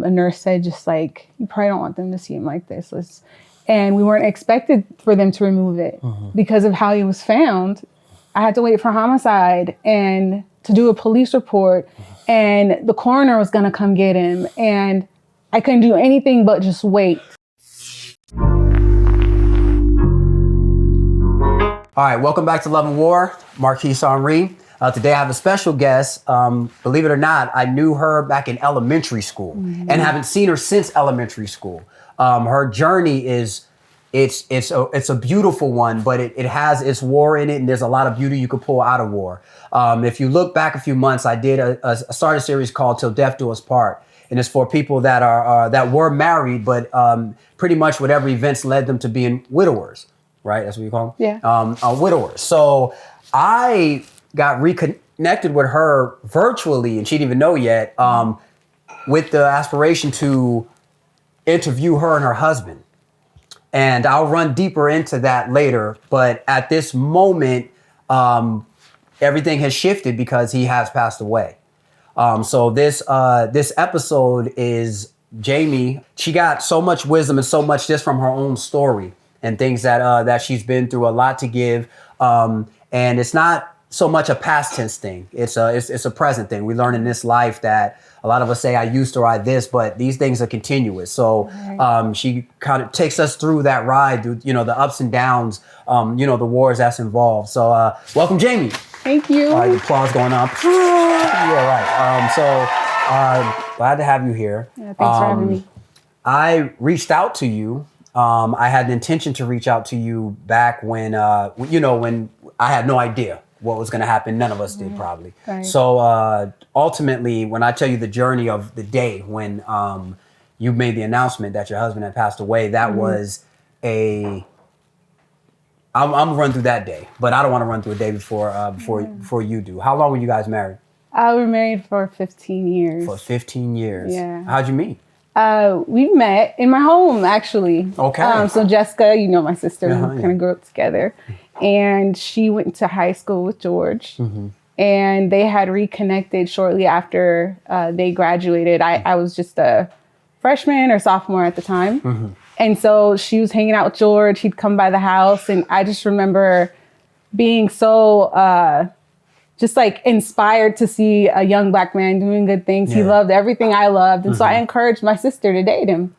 a nurse said, just like, you probably don't want them to see him like this. And we weren't expected for them to remove it because of how he was found. I had to wait for homicide and to do a police report, and the coroner was going to come get him. And I couldn't do anything but just wait. All right, welcome back to Love and War, Marquis, Henri. Today I have a special guest. Believe it or not, I knew her back in elementary school and haven't seen her since elementary school. Her journey is, it's a beautiful one, but it has its war in it, and there's a lot of beauty you could pull out of war. If you look back a few months, I did started a series called Till Death Do Us Part, and it's for people that are that were married, but pretty much whatever events led them to being widowers, right? That's what you call them? Yeah. Widowers. So I got reconnected with her virtually, and she didn't even know yet, with the aspiration to interview her and her husband. And I'll run deeper into that later. But at this moment, everything has shifted because he has passed away. So this episode is Jaimie. She got so much wisdom and so much just from her own story and things that she's been through, a lot to give. And it's not so much a past tense thing. It's a present thing. We learn in this life that a lot of us say, I used to ride this, but these things are continuous. So she kind of takes us through that ride, through, the ups and downs, the wars that's involved. So welcome, Jaimie. Thank you. All right, the applause going up. Yeah, right. Glad to have you here. Yeah, thanks for having me. I reached out to you. I had an intention to reach out to you back when, when I had no idea what was going to happen. None of us did, probably. Right. So ultimately, when I tell you the journey of the day when you made the announcement that your husband had passed away, that was I'm gonna run through that day, but I don't want to run through a day before you do. How long were you guys married? We were married for 15 years. For 15 years. Yeah. How'd you meet? We met in my home, actually. Okay. So Jessica, my sister, we kind of grew up together. And she went to high school with George. And they had reconnected shortly after they graduated. I was just a freshman or sophomore at the time. And so she was hanging out with George. He'd come by the house. And I just remember being so just like inspired to see a young Black man doing good things. Yeah. He loved everything I loved. And so I encouraged my sister to date him.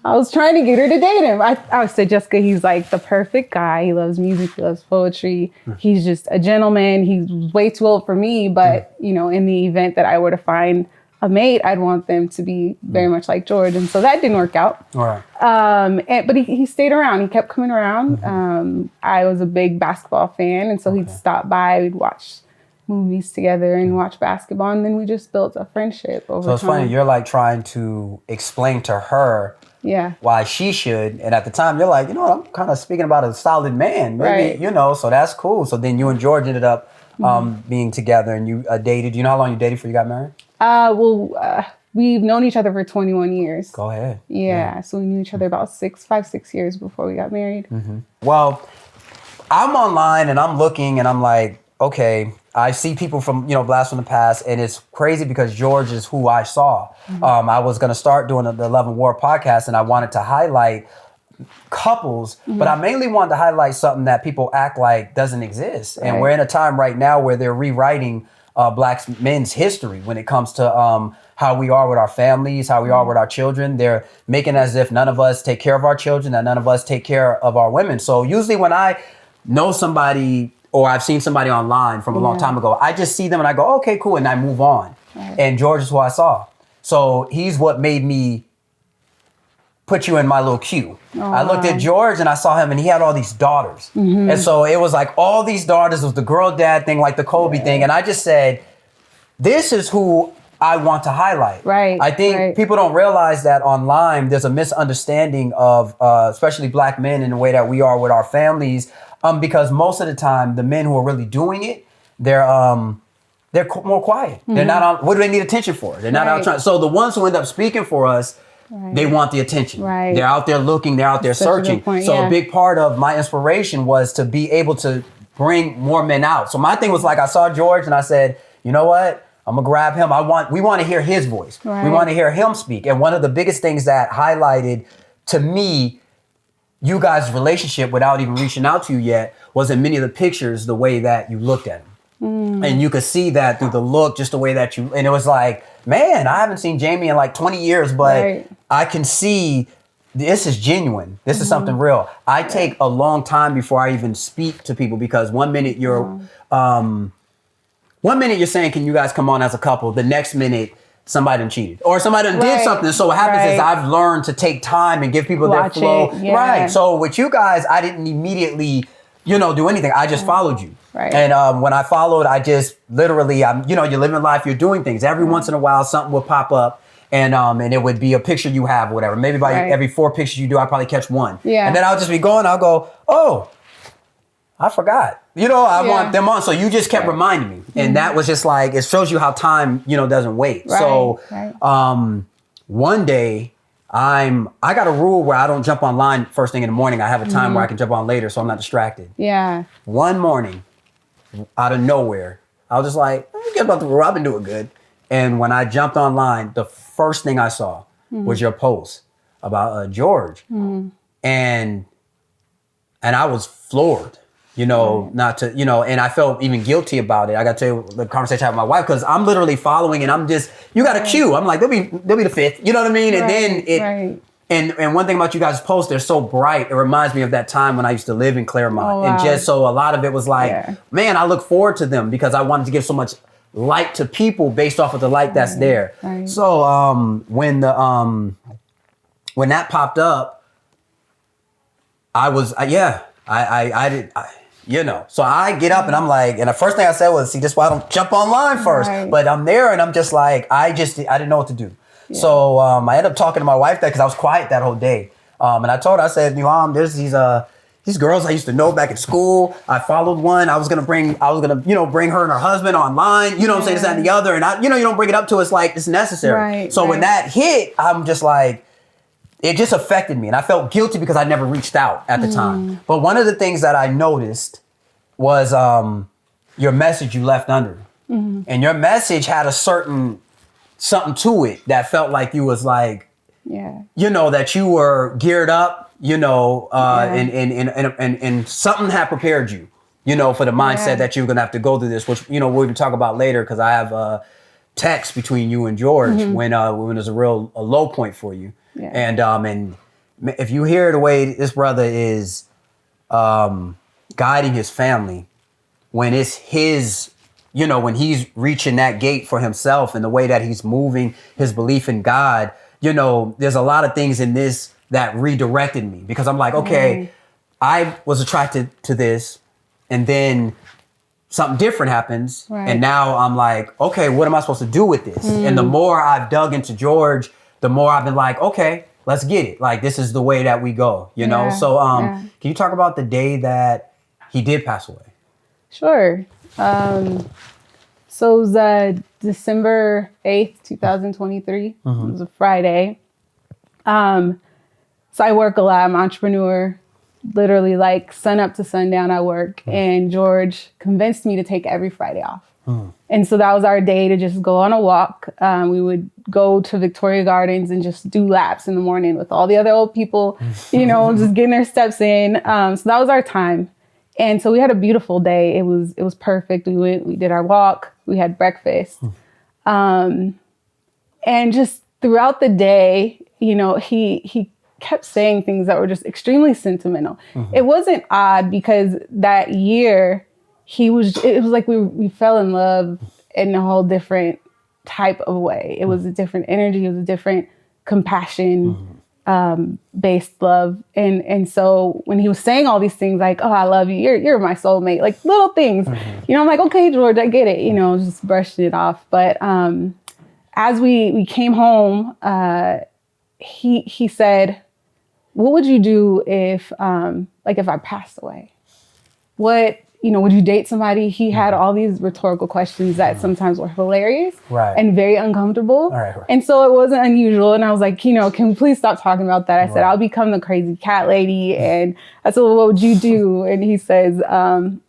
I was trying to get her to date him. I said, Jessica, he's like the perfect guy. He loves music. He loves poetry. He's just a gentleman. He's way too old for me. But, in the event that I were to find a mate, I'd want them to be very much like George. And so that didn't work out. All right. But he stayed around. He kept coming around. I was a big basketball fan. And so he'd stop by. We'd watch movies together and watch basketball, and then we just built a friendship over time. So it's funny, you're like trying to explain to her why she should, and at the time you're like, I'm kind of speaking about a solid man, maybe, so that's cool. So then you and George ended up being together, and you dated. Do you know how long you dated before you got married? We've known each other for 21 years. Go ahead. Yeah, so we knew each other about 6 years before we got married. Well, I'm online and I'm looking and I'm like, okay, I see people from, Blast from the Past, and it's crazy because George is who I saw. I was going to start doing the Love and War podcast, and I wanted to highlight couples, but I mainly wanted to highlight something that people act like doesn't exist. And we're in a time right now where they're rewriting Black men's history when it comes to how we are with our families, how we are with our children. They're making as if none of us take care of our children, and none of us take care of our women. So usually when I know somebody, or I've seen somebody online from a long time ago, I just see them and I go, okay, cool, and I move on. And George is who I saw. So he's what made me put you in my little queue. I looked at George and I saw him and he had all these daughters. And so it was like all these daughters was the girl dad thing, like the Kobe thing. And I just said, this is who I want to highlight. Right. I think people don't realize that online there's a misunderstanding of especially Black men in the way that we are with our families. Because most of the time, the men who are really doing it, they're more quiet. They're not on. What do they need attention for? They're not out trying. So the ones who end up speaking for us, they want the attention. They're out there looking. They're out there searching. So a big part of my inspiration was to be able to bring more men out. So my thing was like, I saw George and I said, you know what? I'm gonna grab him. We want to hear his voice. Right. We want to hear him speak. And one of the biggest things that highlighted to me you guys' relationship without even reaching out to you yet was in many of the pictures, the way that you looked at him. And you could see that through the look, just the way that you, and it was like, man, I haven't seen Jaimie in like 20 years, but I can see this is genuine. This is something real. I take a long time before I even speak to people because one minute you're saying, can you guys come on as a couple? The next minute, somebody done cheated or somebody done did something. So what happens is I've learned to take time and give people their flow. Right. So with you guys, I didn't immediately, do anything. I just followed you. Right. And when I followed, I just literally, you're living life, you're doing things. Every once in a while, something will pop up. And it would be a picture you have or whatever. Maybe by every 4 pictures you do, I'll probably catch one. Yeah. And then I'll just be going, I'll go, oh, I forgot. I want them on. So you just kept reminding me. And that was just like, it shows you how time, doesn't wait. Right. So one day I got a rule where I don't jump online first thing in the morning. I have a time where I can jump on later so I'm not distracted. Yeah. One morning, out of nowhere, I was just like, get about the rule. I've been doing good. And when I jumped online, the first thing I saw was your post about George. And I was floored, not to, and I felt even guilty about it. I got to tell you the conversation I had with my wife because I'm literally following and I'm just, you got a cue. I'm like, they'll be the fifth, you know what I mean? And then and one thing about you guys' posts, they're so bright. It reminds me of that time when I used to live in Claremont. Oh, wow. And just so a lot of it was like, man, I look forward to them because I wanted to give so much light to people based off of the light that's there. Right. So when that popped up, I was I did. So I get up and I'm like, and the first thing I said was, see, this is why I don't jump online first. Right. But I'm there and I'm just like, I didn't know what to do. Yeah. So I ended up talking to my wife because I was quiet that whole day. And I told her, I said, Mom, there's these girls I used to know back at school. I followed one. I was gonna bring her and her husband online. You know what I'm saying? This, that, and the other. And you don't bring it up to us like it's necessary. Right, so when that hit, I'm just like, it just affected me. And I felt guilty because I never reached out at the time. But one of the things that I noticed was your message you left under. And your message had a certain something to it that felt like you was like, that you were geared up, and something had prepared you, for the mindset that you were going to have to go through this, which, we're going to talk about later because I have a text between you and George when there's a low point for you. Yeah. And if you hear the way this brother is guiding his family, when it's his, when he's reaching that gate for himself and the way that he's moving his belief in God, there's a lot of things in this that redirected me because I'm like, okay, I was attracted to this and then something different happens. Right. And now I'm like, okay, what am I supposed to do with this? And the more I've dug into George, the more I've been like, okay, let's get it. Like, this is the way that we go, know? So can you talk about the day that he did pass away? Sure. So it was December 8th, 2023. It was a Friday. So I work a lot. I'm an entrepreneur. Literally like sun up to sundown I work. And George convinced me to take every Friday off. And so that was our day to just go on a walk. We would go to Victoria Gardens and just do laps in the morning with all the other old people, just getting their steps in. So that was our time. And so we had a beautiful day. It was perfect. We did our walk. We had breakfast. And just throughout the day, he kept saying things that were just extremely sentimental. It wasn't odd because that year it was like we fell in love in a whole different type of way. It was a different energy. It was a different compassion based love. And so when he was saying all these things like, oh, I love you. You're my soulmate, like little things, I'm like, okay, George, I get it, just brushing it off. But as we came home, he said, what would you do if I passed away? What would you date somebody? He had all these rhetorical questions that sometimes were hilarious and very uncomfortable. Right. And so it wasn't unusual. And I was like, can we please stop talking about that? I said, I'll become the crazy cat lady. And I said, well, what would you do? And he says,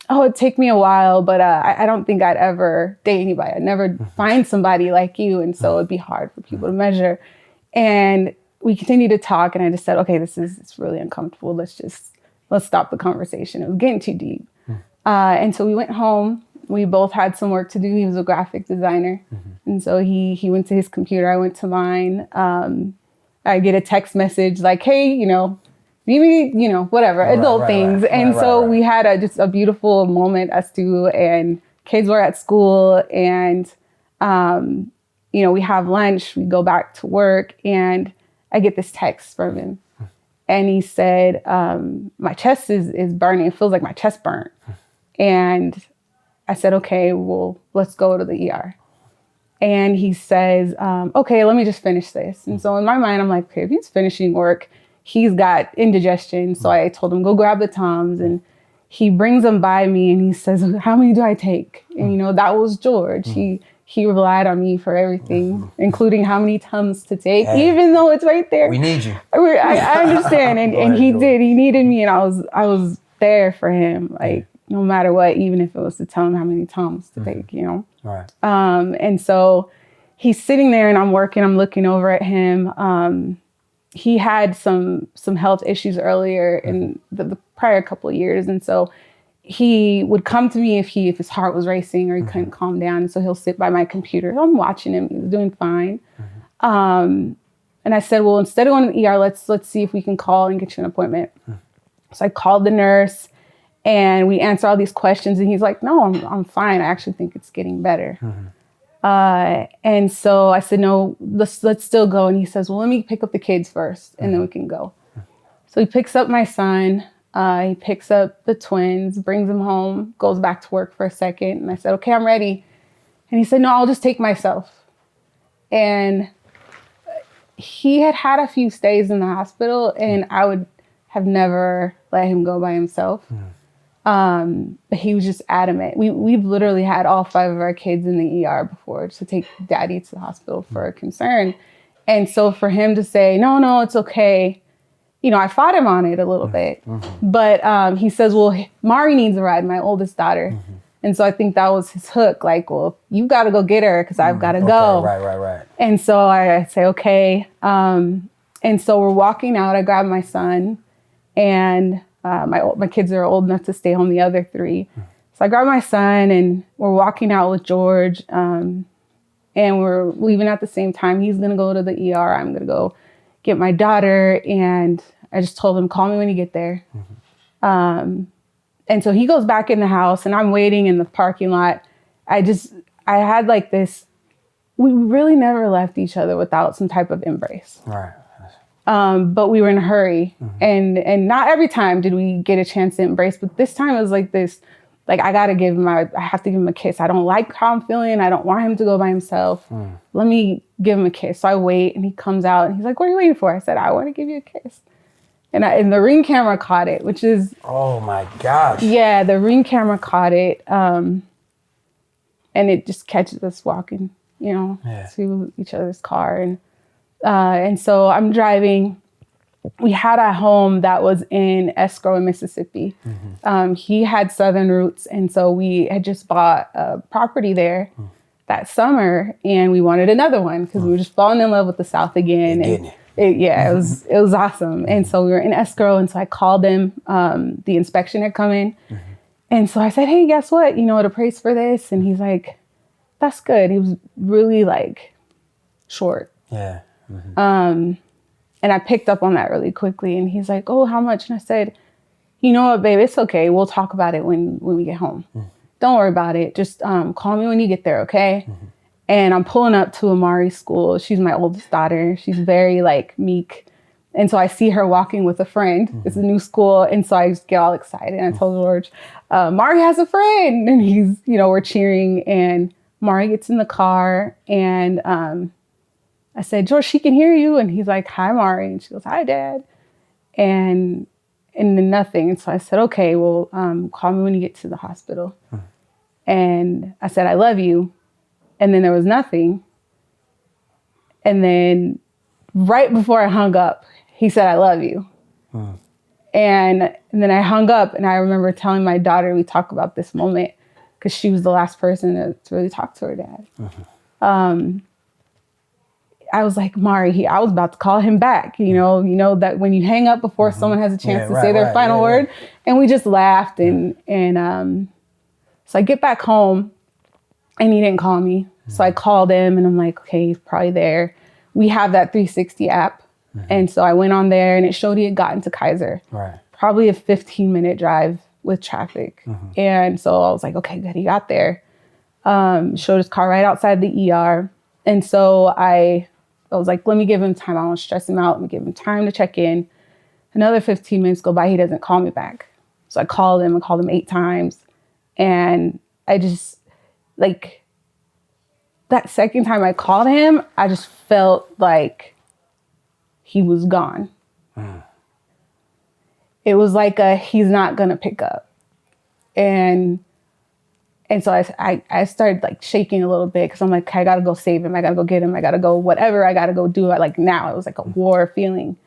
it'd take me a while, but I don't think I'd ever date anybody. I'd never find somebody like you. And so it'd be hard for people to measure. And we continued to talk. And I just said, okay, it's really uncomfortable. Let's stop the conversation. It was getting too deep. And so we went home. We both had some work to do. He was a graphic designer. And so he went to his computer. I went to mine. I get a text message like, hey, meet me, whatever, adult things. And so we had just a beautiful moment, us two, and kids were at school. And, we have lunch. We go back to work. And I get this text from him. And he said, my chest is burning. It feels like my chest burnt. And I said, okay, well, let's go to the ER. And he says, okay, let me just finish this. And so in my mind, I'm like, okay, if he's finishing work, he's got indigestion. So I told him, go grab the Tums. And he brings them by me and he says, how many do I take? And, that was George. He relied on me for everything, including how many Tums to take, even though it's right there. We need you. I understand. And he did. He needed me. And I was there for him. Like, no matter what, even if it was to tell him how many Tums to take, Right. And so he's sitting there and I'm working, I'm looking over at him. He had some health issues earlier in the prior couple of years. And so he would come to me if his heart was racing or he couldn't calm down. And so he'll sit by my computer. I'm watching him. He was doing fine. And I said, well, instead of going to the ER, let's see if we can call and get you an appointment. So I called the nurse. And we answer all these questions, and he's like, "No, I'm fine. I actually think it's getting better." And so I said, "No, let's still go." And he says, "Well, let me pick up the kids first, and then we can go." So he picks up my son. He picks up the twins, brings them home, goes back to work for a second. And I said, "Okay, I'm ready." And he said, "No, I'll just take myself." And he had a few stays in the hospital, and I would have never let him go by himself. But he was just adamant. We've literally had all 5 of our kids in the ER before to take daddy to the hospital for a concern. And so for him to say, no, it's okay. I fought him on it a little bit. But he says, well, Mari needs a ride, my oldest daughter. And so I think that was his hook. Like, well, you got to go get her because I've got to go. Right. And so I say, okay. And so we're walking out. I grab my son and my kids are old enough to stay home, the other 3. So I grab my son and we're walking out with George and we're leaving at the same time. He's going to go to the ER. I'm going to go get my daughter. And I just told him, call me when you get there. And so he goes back in the house and I'm waiting in the parking lot. I had like this, we really never left each other without some type of embrace. Right. But we were in a hurry and not every time did we get a chance to embrace, but this time it was like this, like I have to give him a kiss. I don't like how I'm feeling. I don't want him to go by himself. Let me give him a kiss. So I wait and he comes out and he's like, what are you waiting for? I said, I want to give you a kiss. And the Ring camera caught it, which is... Oh my gosh. Yeah, the Ring camera caught it. And it just catches us walking, to each other's car. And so I'm driving. We had a home that was in Escrow in Mississippi. He had Southern roots. And so we had just bought a property there that summer. And we wanted another one because we were just falling in love with the South again. It was awesome. And so we were in Escrow. And so I called him. The inspection had come in. And so I said, hey, guess what? It appraised for this. And he's like, that's good. He was really like short. Yeah. And I picked up on that really quickly. And he's like, oh, how much? And I said, you know what, babe, it's okay. We'll talk about it when we get home. Don't worry about it. Just call me when you get there, okay? And I'm pulling up to Amari's school. She's my oldest daughter. She's very like meek. And so I see her walking with a friend. It's a new school. And so I just get all excited. And I told George, Mari has a friend. And he's, we're cheering. And Mari gets in the car and I said, George, she can hear you. And he's like, hi, Mari. And she goes, hi, Dad. And and then nothing. And so I said, okay, well, call me when you get to the hospital. And I said, I love you. And then there was nothing. And then right before I hung up, he said, I love you. And then I hung up, and I remember telling my daughter, we talk about this moment because she was the last person to really talk to her dad. I was like, Mari, I was about to call him back. You know that when you hang up before someone has a chance to say their final word. And we just laughed. And so I get back home, and he didn't call me. So I called him, and I'm like, okay, he's probably there. We have that 360 app. And so I went on there, and it showed he had gotten to Kaiser. Probably a 15-minute drive with traffic. And so I was like, okay, good, he got there. Showed his car right outside the ER. And so I was like, let me give him time. I don't want to stress him out. Let me give him time to check in. Another 15 minutes go by. He doesn't call me back. So I called him 8 times. And I just, like, that second time I called him, I just felt like he was gone. It was like he's not going to pick up. And so I started like shaking a little bit because I'm like, okay, I got to go save him. I got to go get him. I got to go whatever I got to go do. Like now it was like a war feeling.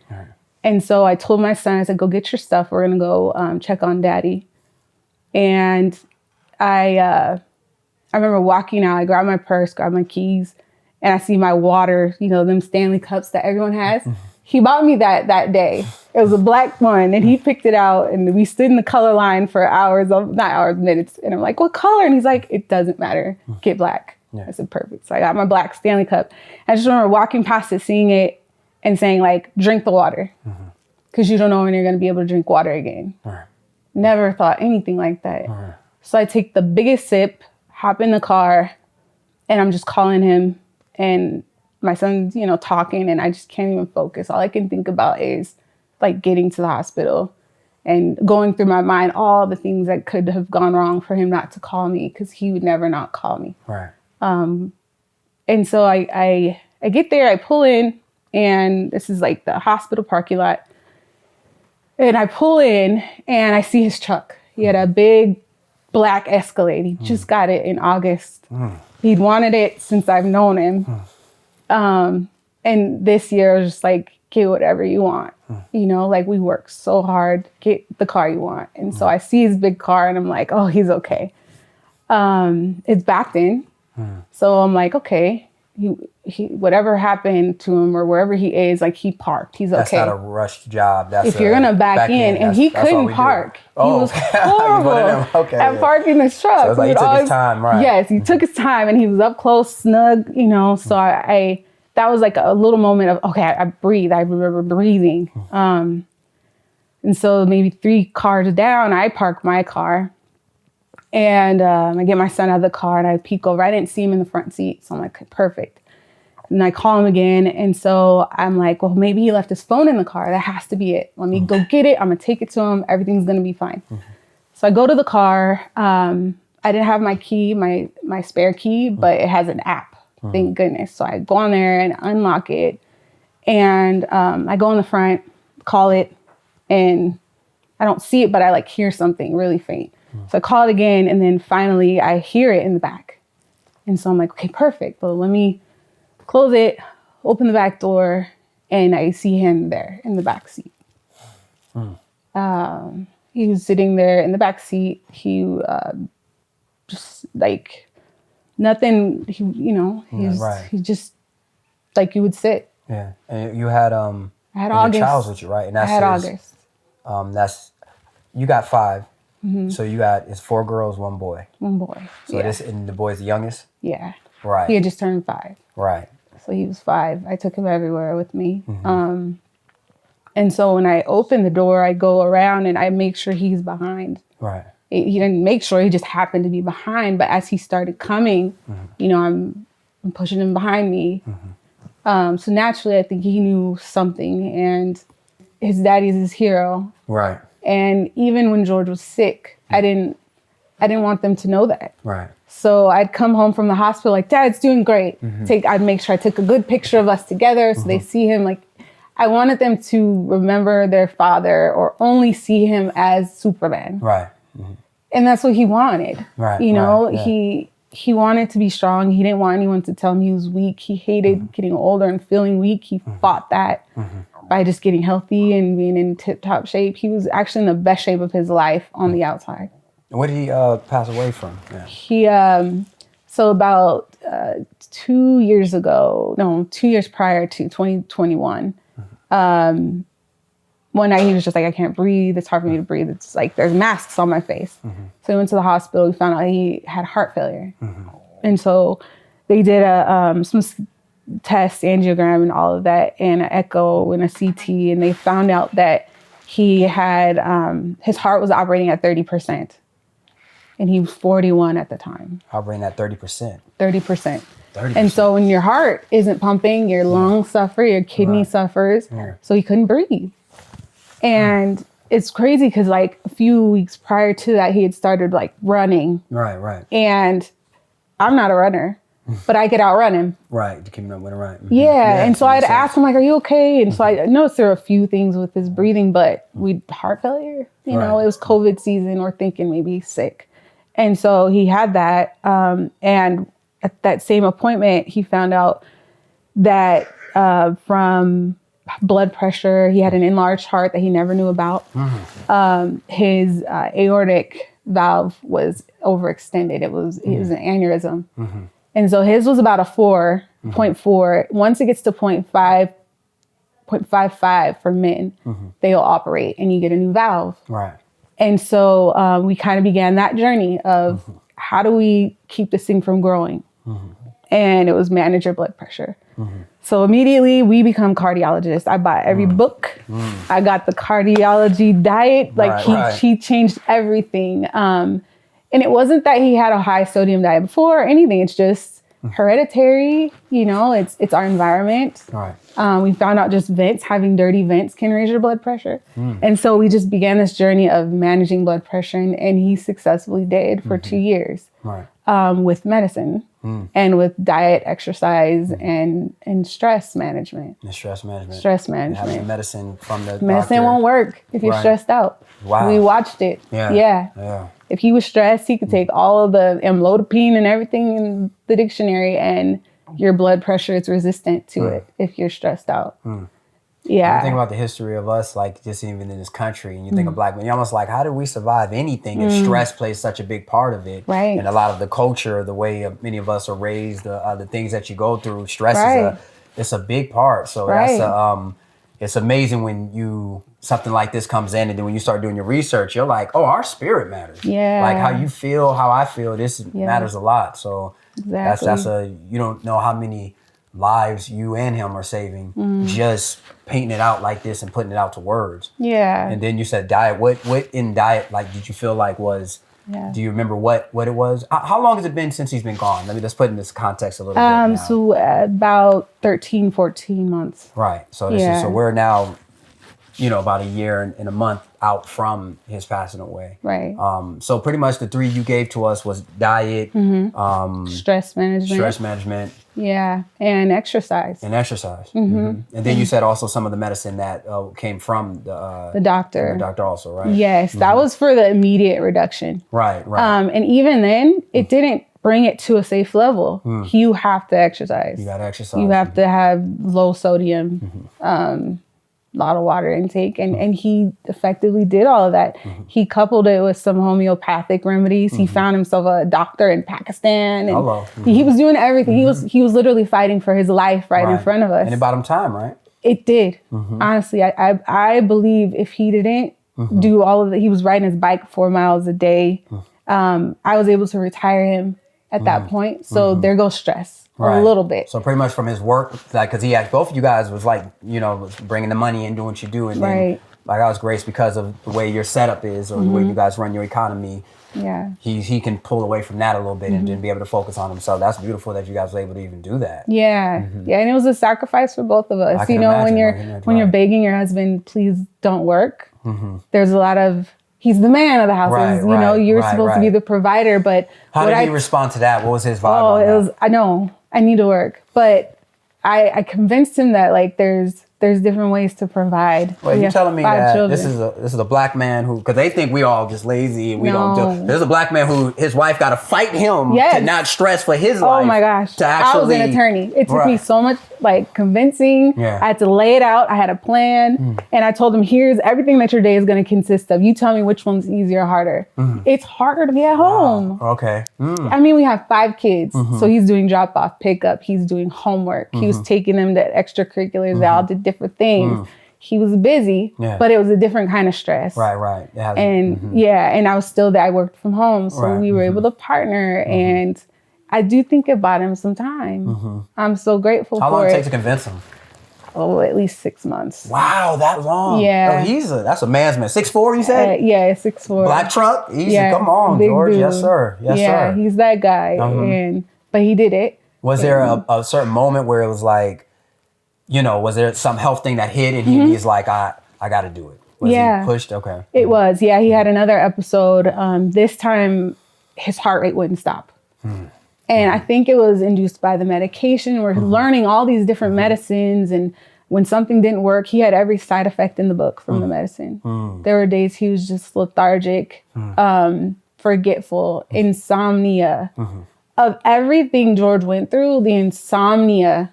And so I told my son, I said, go get your stuff. We're going to go check on daddy. And I remember walking out, I grabbed my purse, grabbed my keys, and I see my water, them Stanley cups that everyone has. He bought me that day. It was a black one, and he picked it out, and we stood in the color line for minutes. And I'm like, what color? And he's like, it doesn't matter. Get black. I said, perfect. So I got my black Stanley cup. I just remember walking past it, seeing it, and saying, like, drink the water. Because you don't know when you're going to be able to drink water again. Never thought anything like that. So I take the biggest sip, hop in the car, and I'm just calling him. And my son's, talking, and I just can't even focus. All I can think about is like getting to the hospital and going through my mind all the things that could have gone wrong for him not to call me, because he would never not call me. And so I get there, I pull in, and this is like the hospital parking lot. And I pull in, and I see his truck. He had a big black Escalade. He just got it in August. He'd wanted it since I've known him. And this year I was just like, get whatever you want. Like we work so hard, get the car you want. And so I see his big car, and I'm like, oh, he's okay. It's backed in. So I'm like, okay, he whatever happened to him or wherever he is, like he parked, he's okay. That's not a rushed job. That's if you're gonna back in, and he couldn't park. He was horrible at parking his truck. So it's like he took his time, right? Yes, he took his time, and he was up close, snug, So I that was like a little moment of, okay, I breathe. I remember breathing. And so maybe 3 cars down, I park my car, and I get my son out of the car, and I peek over. I didn't see him in the front seat, so I'm like, perfect. And I call him again, and so I'm like, well, maybe he left his phone in the car. That has to be it. Let me go get it. I'm gonna take it to him. Everything's gonna be fine. So I go to the car. I didn't have my key, my spare key, but it has an app. Thank goodness. So I go on there and unlock it, and I go in the front, call it, and I don't see it, but I like hear something really faint. So I call it again, and then finally I hear it in the back. And so I'm like, okay, perfect. Well, let me close it, open the back door, and I see him there in the back seat. He was sitting there in the back seat. He just like nothing. He just like you would sit. Yeah, and you had I had August. Your child's with you, right? And that's I had August. That's you got 5. So it's 4 girls, 1 boy. 1 boy. So and the boy's the youngest? Yeah. Right. He had just turned 5. Right. So he was 5. I took him everywhere with me. And so when I open the door, I go around and I make sure he's behind. Right. He didn't make sure, he just happened to be behind. But as he started coming, I'm pushing him behind me. So naturally, I think he knew something, and his daddy's his hero. Right. And even when George was sick, I didn't want them to know that. Right. So I'd come home from the hospital like, Dad's doing great. I'd make sure I took a good picture of us together so they see him. Like, I wanted them to remember their father or only see him as Superman. Right. And that's what he wanted. Right. You know, right, yeah. he wanted to be strong. He didn't want anyone to tell him he was weak. He hated getting older and feeling weak. He fought that by just getting healthy and being in tip-top shape. He was actually in the best shape of his life on the outside. What did he pass away from? Yeah. He, so about 2 years prior to 2021, one night he was just like, I can't breathe. It's hard for me to breathe. It's like there's masks on my face. So we went to the hospital. We found out he had heart failure. And so they did some tests, angiogram and all of that, and an echo and a CT. And they found out that he had, his heart was operating at 30%. And he was 41 at the time. Operating at 30%. 30%. And so when your heart isn't pumping, your lungs suffer, your kidney suffers. Yeah. So he couldn't breathe. And it's crazy because like a few weeks prior to that, he had started like running. Right. And I'm not a runner, but I could outrun him. Right, to keep him up with it, right. Yeah, and so I'd ask him like, are you okay? And so I noticed there were a few things with his breathing, but heart failure, you know, it was COVID season. We're thinking maybe he's sick. And so he had that. And at that same appointment, he found out that from blood pressure, he had an enlarged heart that he never knew about. His aortic valve was overextended. It was an aneurysm. And so his was about a 4.4. Once it gets to 0.55 for men, they'll operate and you get a new valve. Right. And so we kind of began that journey of how do we keep this thing from growing? And it was manage your blood pressure. So immediately we become cardiologists. I bought every book. I got the cardiology diet. Like he changed everything. And it wasn't that he had a high sodium diet before or anything. It's just hereditary, you know, it's our environment. Right. We found out just having dirty vents can raise your blood pressure. And so we just began this journey of managing blood pressure and he successfully did for 2 years. Right. With medicine and with diet, exercise, and stress management. And stress management. Stress management. And having medicine from the medicine doctor. won't work if you're stressed out. Wow. We watched it. Yeah. If he was stressed, he could take all of the amlodipine and everything in the dictionary and your blood pressure is resistant to it if you're stressed out. Yeah. You think about the history of us, like just even in this country, and you think of Black men, you're almost like, how did we survive anything if stress plays such a big part of it? Right. And a lot of the culture, the way many of us are raised, the things that you go through, stress it's a big part. So that's it's amazing when something like this comes in, and then when you start doing your research, you're like, oh, our spirit matters. Yeah. Like how you feel, how I feel, this matters a lot. So exactly. that's you don't know how many lives you and him are saving just painting it out like this and putting it out to words. Yeah. And then you said diet. What in diet, like, did you feel like was, do you remember what it was? How long has it been since he's been gone? Let's put in this context a little bit now. So about 13, 14 months. Right. So so we're now, about a year and a month out from his passing away. Right. So pretty much the three you gave to us was diet, stress management. Yeah. And exercise. And then you said also some of the medicine that came from the doctor. The doctor also, right? Yes. That was for the immediate reduction. Right. And even then, it didn't bring it to a safe level. You have to exercise. You got to exercise. You have to have low sodium, lot of water intake. And he effectively did all of that. He coupled it with some homeopathic remedies. He found himself a doctor in Pakistan. And he was doing everything. He was literally fighting for his life right in front of us. And it bought him time, right? It did. Honestly, I believe if he didn't do all of it, he was riding his bike 4 miles a day. I was able to retire him at that point. So there goes stress. A little bit. So pretty much from his work, like, because he had both of you guys was like, was bringing the money and doing what you do, and then like I was Grace because of the way your setup is or the way you guys run your economy. Yeah, he can pull away from that a little bit and then be able to focus on himself. That's beautiful that you guys were able to even do that. Yeah, yeah, and it was a sacrifice for both of us. Imagine, when you're begging your husband, please don't work. There's a lot of. He's the man of the house. You're supposed to be the provider, but how did he respond to that? What was his vibe? I know I need to work, but I convinced him that like there's there's different ways to provide. Well, you're telling me 5 that children. this is a black man who, because they think we all just lazy and we don't do. There's a black man who his wife got to fight him to not stress for his life. Oh my gosh! To actually, I was an attorney. It took me so much like convincing. Yeah. I had to lay it out. I had a plan, and I told him, "Here's everything that your day is going to consist of. You tell me which one's easier or harder. It's harder to be at home. Wow. Okay. I mean, we have 5 kids, so he's doing drop off, pickup. He's doing homework. He was taking them to extracurriculars. They all did different things. He was busy, but it was a different kind of stress. Right. Yeah. And and I was still there. I worked from home, so we were able to partner. And I do think about him sometime. I'm so grateful for it. How long did it take to convince him? Oh, at least 6 months. Wow, that long. Yeah. Oh, that's a man's man. 6'4", you said? Yeah, 6'4". Black truck? Easy. Yeah, Come on, big George. dude. Yes, sir. Yes, sir. Yeah, he's that guy. But he did it. Was there a certain moment where it was like, was there some health thing that hit and he's like, I got to do it? Was he pushed? Okay. It was. Yeah, he had another episode. This time, his heart rate wouldn't stop. And I think it was induced by the medication. We're learning all these different medicines. And when something didn't work, he had every side effect in the book from the medicine. There were days he was just lethargic, forgetful, insomnia. Of everything George went through, the insomnia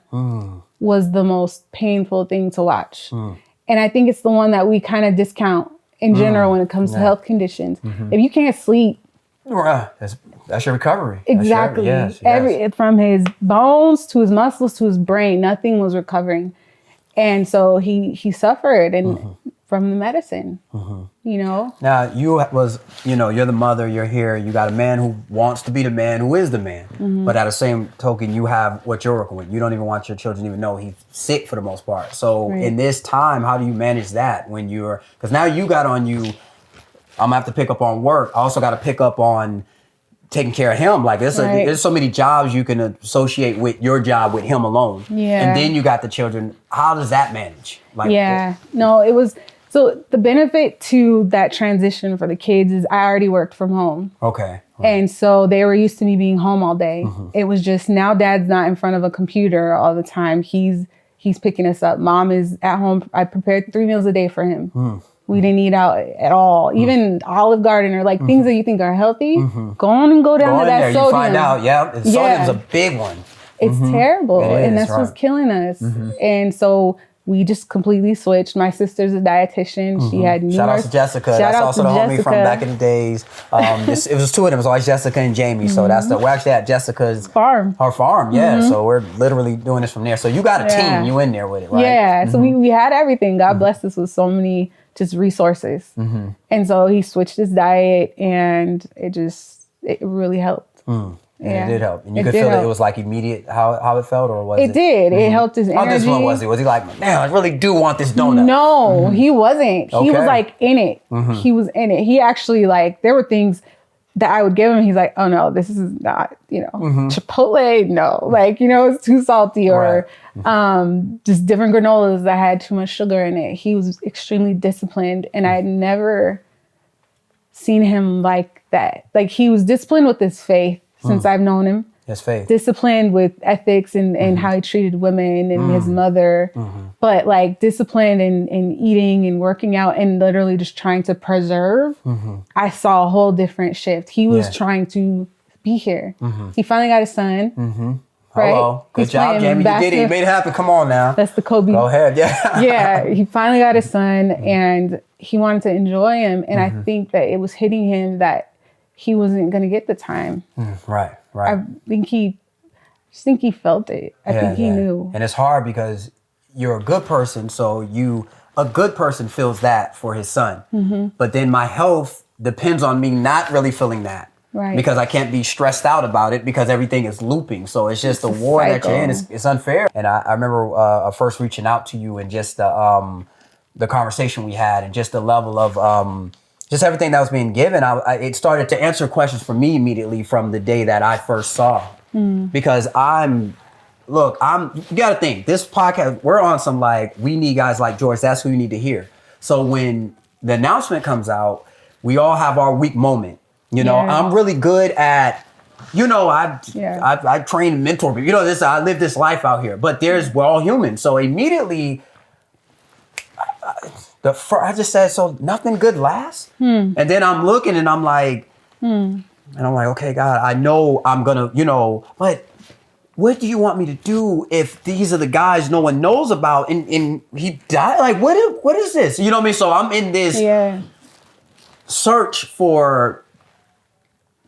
was the most painful thing to watch. And I think it's the one that we kind of discount in general when it comes to health conditions. If you can't sleep, that's your recovery. Exactly. Yes. From his bones to his muscles to his brain, nothing was recovering. And so he suffered from the medicine, Now you're the mother, you're here, you got a man who wants to be the man, who is the man. But at the same token, you have what you're working with. You don't even want your children to even know he's sick for the most part. So in this time, how do you manage that when because now you got on you, I'm gonna have to pick up on work. I also got to pick up on taking care of him. Like there's so many jobs you can associate with your job with him alone. Yeah. And then you got the children. How does that manage? No, it was, so the benefit to that transition for the kids is I already worked from home. Okay. And so they were used to me being home all day. It was just now dad's not in front of a computer all the time. He's picking us up. Mom is at home. I prepared 3 meals a day for him. We didn't eat out at all. Even Olive Garden or like things that you think are healthy, go on and go down to that sodium. You find out, sodium's a big one. It's terrible. And that's what's killing us. And so we just completely switched. My sister's a dietitian. She had numerous... Shout out to Jessica. That's also the homie from back in the days. It was 2 of them. It was always Jessica and Jaimie. So we're actually at Jessica's... farm. Her farm, So we're literally doing this from there. So you got a team. You in there with it, right? Yeah. So we had everything. God blessed us with so many just resources. And so he switched his diet and it really helped. And it did help. And you could feel that it was like immediate how it felt, or was it? It did. It helped his energy. How this one was he? Was he like, man, I really do want this donut? No, he wasn't. He was like in it. He was in it. He actually there were things that I would give him. He's like, oh no, this is not, Chipotle. No, it's too salty, or just different granolas that had too much sugar in it. He was extremely disciplined, and I had never seen him like that. Like he was disciplined with his faith since I've known him. His faith. Disciplined with ethics and how he treated women and his mother. But disciplined in eating and working out and literally just trying to preserve. I saw a whole different shift. He was trying to be here. He finally got his son. Right? Hello. Good job, Jaimie. You did it. You made it happen. Come on now. That's the Kobe. Go ahead. Yeah. Yeah. He finally got his son and he wanted to enjoy him. And I think that it was hitting him that he wasn't going to get the time. Right. I think he felt it. I think he knew. And it's hard because you're a good person. So a good person feels that for his son. But then my health depends on me not really feeling that. Right. Because I can't be stressed out about it because everything is looping. So it's just a war that you're in. It's unfair. And I remember first reaching out to you and just the conversation we had and just the level of just everything that was being given. It started to answer questions for me immediately from the day that I first saw. Because you got to think, this podcast, we're on some we need guys like George. That's who you need to hear. So when the announcement comes out, we all have our weak moment. I'm really good at, I train and mentor people. I live this life out here, but we're all human. So immediately I just said, so nothing good lasts? And then I'm looking and I'm like, and I'm like, okay, God, I know I'm gonna, but what do you want me to do if these are the guys no one knows about and he died? Like, what is this? You know what I mean? So I'm in this search for,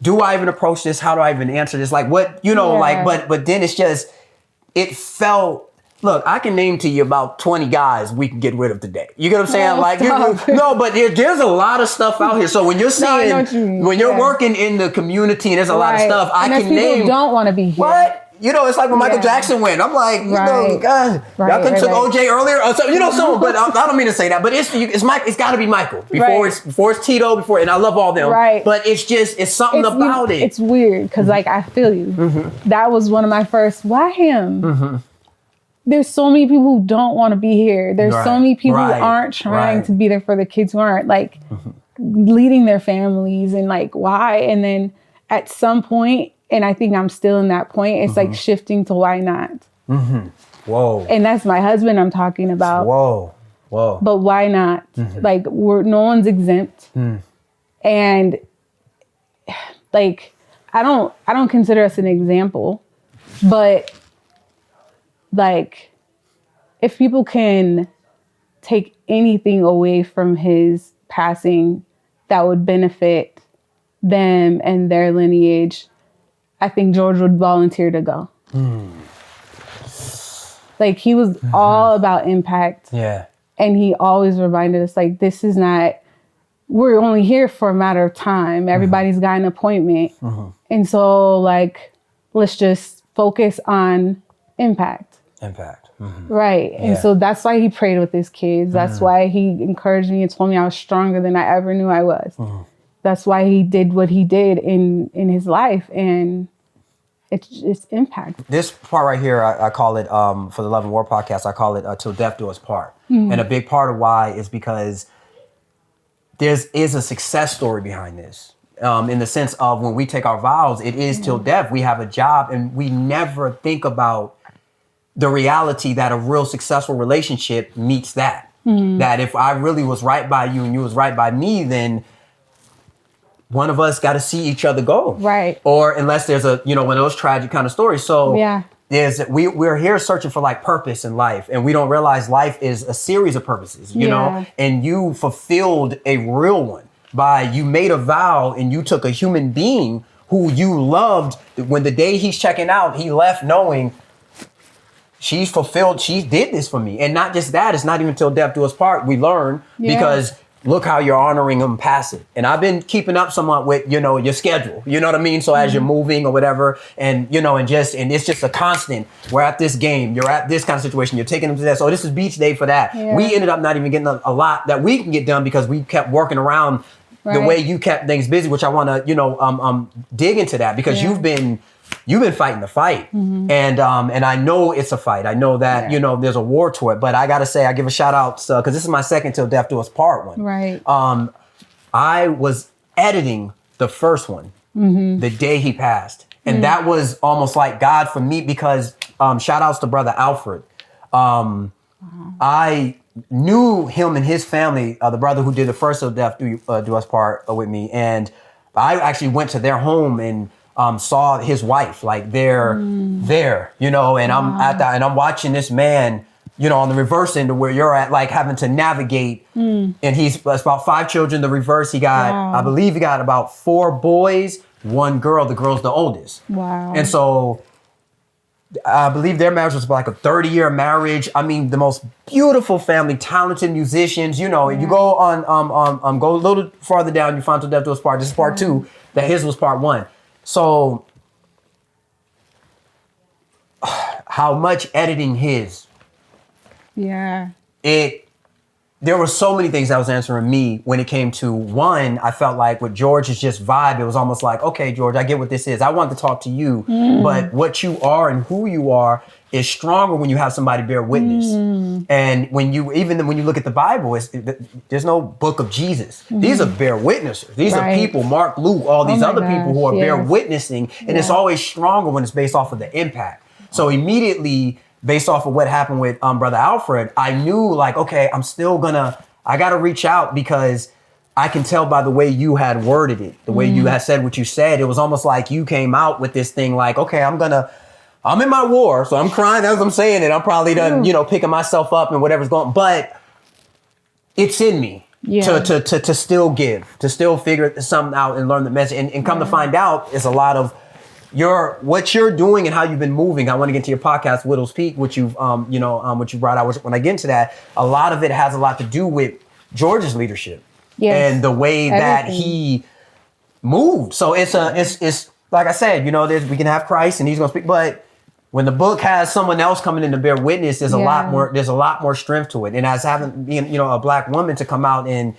do I even approach this? How do I even answer this? Like, what, but then it's just, it felt, look, I can name to you about 20 guys we can get rid of today. You get what I'm saying? But there's a lot of stuff out here. So when you're seeing, when you're working in the community and there's a lot of stuff, I can name. People don't want to be here. What? It's like when Michael Jackson went. I'm like, God, y'all could took OJ earlier, or something, but I don't mean to say that. But it's got to be Michael before it's Tito and I love all them. Right. But it's something about it. It's weird because I feel you. That was one of my first. Why him? There's so many people who don't want to be here. There's so many people who aren't trying to be there for the kids, who aren't leading their families, and why? And then at some point, and I think I'm still in that point, it's shifting to why not? Whoa. And that's my husband I'm talking about. Whoa. But why not? No one's exempt. And I don't consider us an example, but if people can take anything away from his passing that would benefit them and their lineage, I think George would volunteer to go. He was all about impact. Yeah. And he always reminded us, this is not, we're only here for a matter of time. Everybody's got an appointment. And so let's just focus on impact. Right. And so that's why he prayed with his kids. That's why he encouraged me and told me I was stronger than I ever knew I was. That's why he did what he did in his life. And it's impact. This part right here, I call it, for the Love and War podcast, I call it Till Death Do Us Part. And a big part of why is because there is a success story behind this. In the sense of when we take our vows, it is till death. We have a job and we never think about the reality that a real successful relationship meets that. That if I really was right by you and you was right by me, then one of us got to see each other go. Right. Or unless there's one of those tragic kind of stories. So we're here searching for purpose in life, and we don't realize life is a series of purposes, you know, and you fulfilled a real one by you made a vow and you took a human being who you loved. When the day he's checking out, he left knowing she's fulfilled. She did this for me. And not just that, it's not even till death do us part. We learn because look how you're honoring him past it. And I've been keeping up somewhat with, your schedule, you know what I mean? So as you're moving or whatever, and, and it's just a constant, we're at this game, you're at this kind of situation, you're taking them to that. So this is beach day for that. Yeah. We ended up not even getting a lot that we can get done because we kept working around the way you kept things busy, which I want to, dig into that because you've been fighting the fight. And I know it's a fight. I know that, there's a war to it, but I got to say, I give a shout out because this is my second Till Death Do Us Part one. Right. I was editing the first one the day he passed. And that was almost like God for me because shout outs to Brother Alfred. I knew him and his family, the brother who did the first Till Death Do Us Part with me. And I actually went to their home and saw his wife, they're there, and I'm at that, and I'm watching this man, on the reverse end of where you're at, having to navigate. And he's about 5 children. The reverse, he got, I believe he got about 4 boys, 1 girl. The girl's the oldest. Wow. And so I believe their marriage was a 30-year marriage. I mean, the most beautiful family, talented musicians. You go on go a little farther down, you find Till Death Do Us Part. This is part 2. That his was part 1. So how much editing his? Yeah. There were so many things that was answering me when it came to one. I felt like with George's just vibe, it was almost like, okay, George, I get what this is. I want to talk to you, but what you are and who you are is stronger when you have somebody bear witness. And when you look at the Bible, there's no book of Jesus. These are bear witnessers. These are people, Mark, Luke, all these other people who are bear witnessing. And it's always stronger when it's based off of the impact. So immediately based off of what happened with Brother Alfred, I knew like, okay, I got to reach out because I can tell by the way you had worded it, the way you had said what you said. It was almost like you came out with this thing like, okay, I'm in my war, so I'm crying as I'm saying it. I'm probably done, picking myself up and whatever's going, but it's in me to still give, to still figure something out and learn the message. And come to find out, it's a lot of what you're doing and how you've been moving. I want to get to your podcast, Widow's Peak, which you've, what you brought out. When I get into that, a lot of it has a lot to do with George's leadership and the way that he moved. So it's like I said, we can have Christ and he's going to speak, but when the book has someone else coming in to bear witness, there's a lot more strength to it. And as being a black woman to come out and,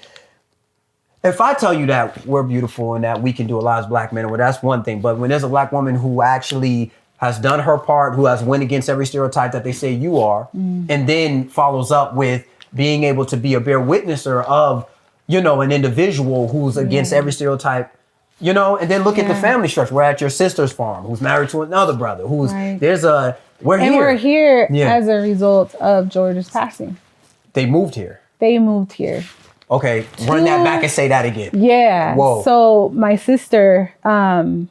if I tell you that we're beautiful and that we can do a lot as black men, well, that's one thing. But when there's a black woman who actually has done her part, who has went against every stereotype that they say you are, and then follows up with being able to be a bear witnesser of, an individual who's against every stereotype, and then look at the family structure. We're at your sister's farm, who's married to another brother, we're here as a result of George's passing. They moved here. Okay, run that back and say that again. Yeah. Whoa. So my sister, so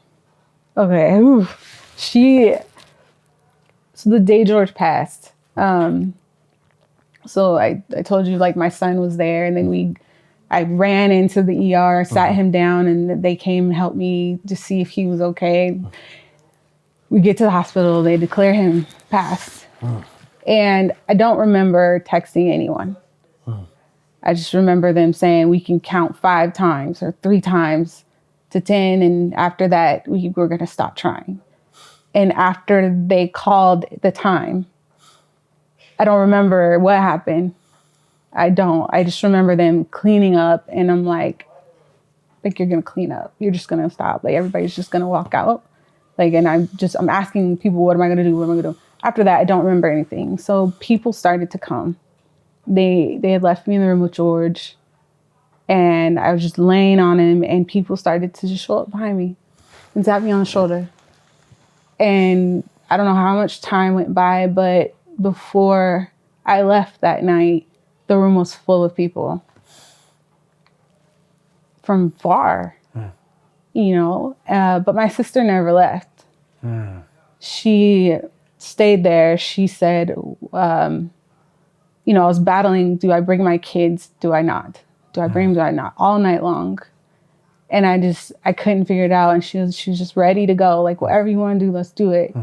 the day George passed, so I told you like my son was there, and then I ran into the ER, sat him down, and they came and helped me to see if he was okay. We get to the hospital, they declare him passed. And I don't remember texting anyone. I just remember them saying we can count 5 times or 3 times to 10. And after that, we were going to stop trying. And after they called the time, I don't remember what happened. I just remember them cleaning up. And I'm like you're going to clean up. You're just going to stop. Like everybody's just going to walk out. Like, and I'm asking people, what am I going to do? What am I going to do? After that, I don't remember anything. So people started to come. They had left me in the room with George, and I was just laying on him, and people started to just show up behind me and tap me on the shoulder. And I don't know how much time went by, but before I left that night, the room was full of people from far, but my sister never left. She stayed there. She said, I was battling, do I bring my kids? Do I not? Do I bring them? Do I not? All night long. And I couldn't figure it out. And she was just ready to go. Like, whatever you want to do, let's do it.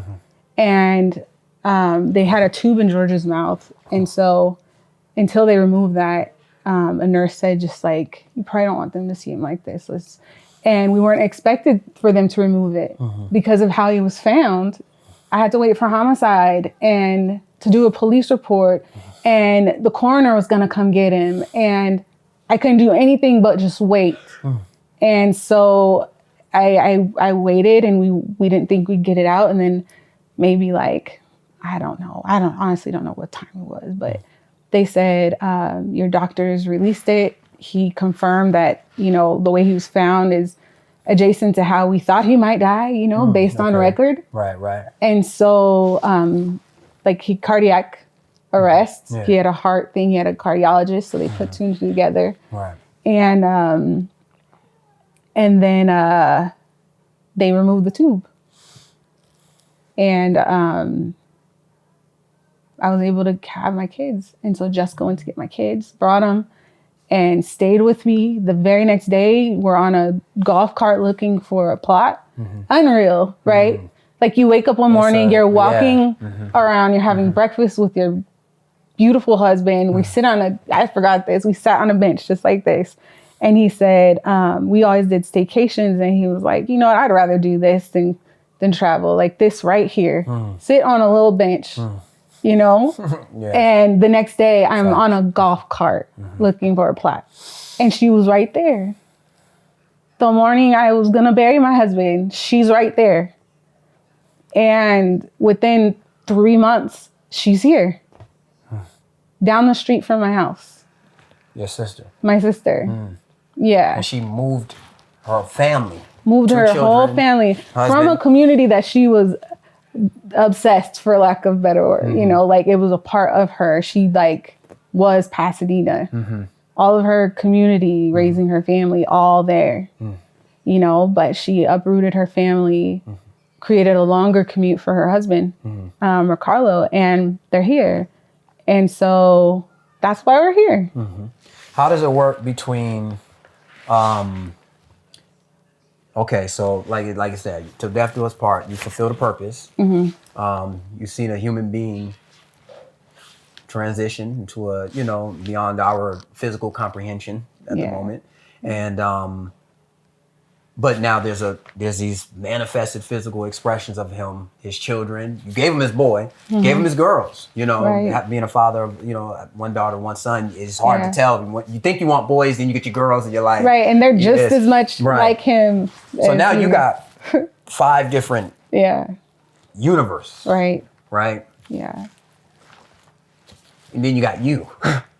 And they had a tube in George's mouth. And so until they removed that, a nurse said, just like, you probably don't want them to see him like this. And we weren't expected for them to remove it because of how he was found. I had to wait for homicide and to do a police report. And the coroner was going to come get him. And I couldn't do anything but just wait. And so I waited, and we didn't think we'd get it out. And then maybe I don't know. I honestly don't know what time it was. But they said, your doctors released it. He confirmed that, the way he was found is adjacent to how we thought he might die, based on record. Right. And so he cardiac arrest. He had a heart thing. He had a cardiologist. So they put 2 and 2 together. Right. And then they removed the tube. And I was able to have my kids. And so Jessica went to get my kids, brought them, and stayed with me. The very next day, we're on a golf cart looking for a plot. Unreal, right? Like you wake up one morning, you're walking around, you're having breakfast with your beautiful husband. We sit on I forgot this, we sat on a bench just like this. And he said, we always did staycations. And he was like, you know what, I'd rather do this than travel. Like this right here, sit on a little bench, And the next day I'm on a golf cart looking for a plot. And she was right there. The morning I was going to bury my husband, she's right there. And within 3 months, she's here. Down the street from my house. Your sister? My sister. Yeah. And she moved her family. Moved her whole family from a community that she was obsessed, for lack of better word. You know, like it was a part of her. She like was Pasadena. All of her community, raising her family, all there. You know, but she uprooted her family, created a longer commute for her husband, Ricardo, and they're here. And so that's why we're here. How does it work between, okay, so like I said, till death do us part, you fulfill the purpose. You've seen a human being transition into a, you know, beyond our physical comprehension at the moment. And, but now there's these manifested physical expressions of him, his children. You gave him his boy, gave him his girls. You know, being a father of, you know, one daughter, one son, it's hard to tell. You think you want boys, then you get your girls, and you're like, and they're just as much like him. So now you got 5 different universes. Right. Yeah. And then you got you.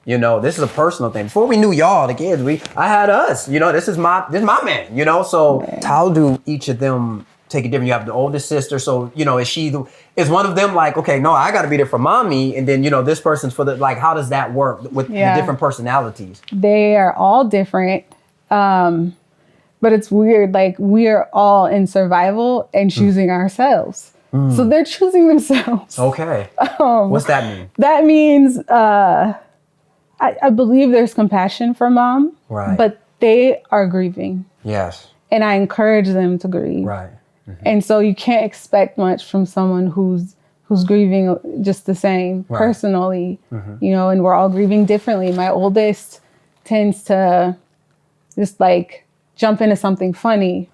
You know, this is a personal thing. Before we knew y'all, the kids, I had us. You know, this is my man. You know, so how do each of them take it different? You have the oldest sister, so you know, is one of them like, okay, no, I got to be there for mommy, and then you know, this person's for the like. How does that work with the different personalities? They are all different, but it's weird. Like we are all in survival and choosing ourselves. So they're choosing themselves. Okay. What's that mean? That means. I believe there's compassion for mom, but they are grieving. Yes. And I encourage them to grieve. Right. And so you can't expect much from someone who's grieving just the same personally, you know, and we're all grieving differently. My oldest tends to just like jump into something funny,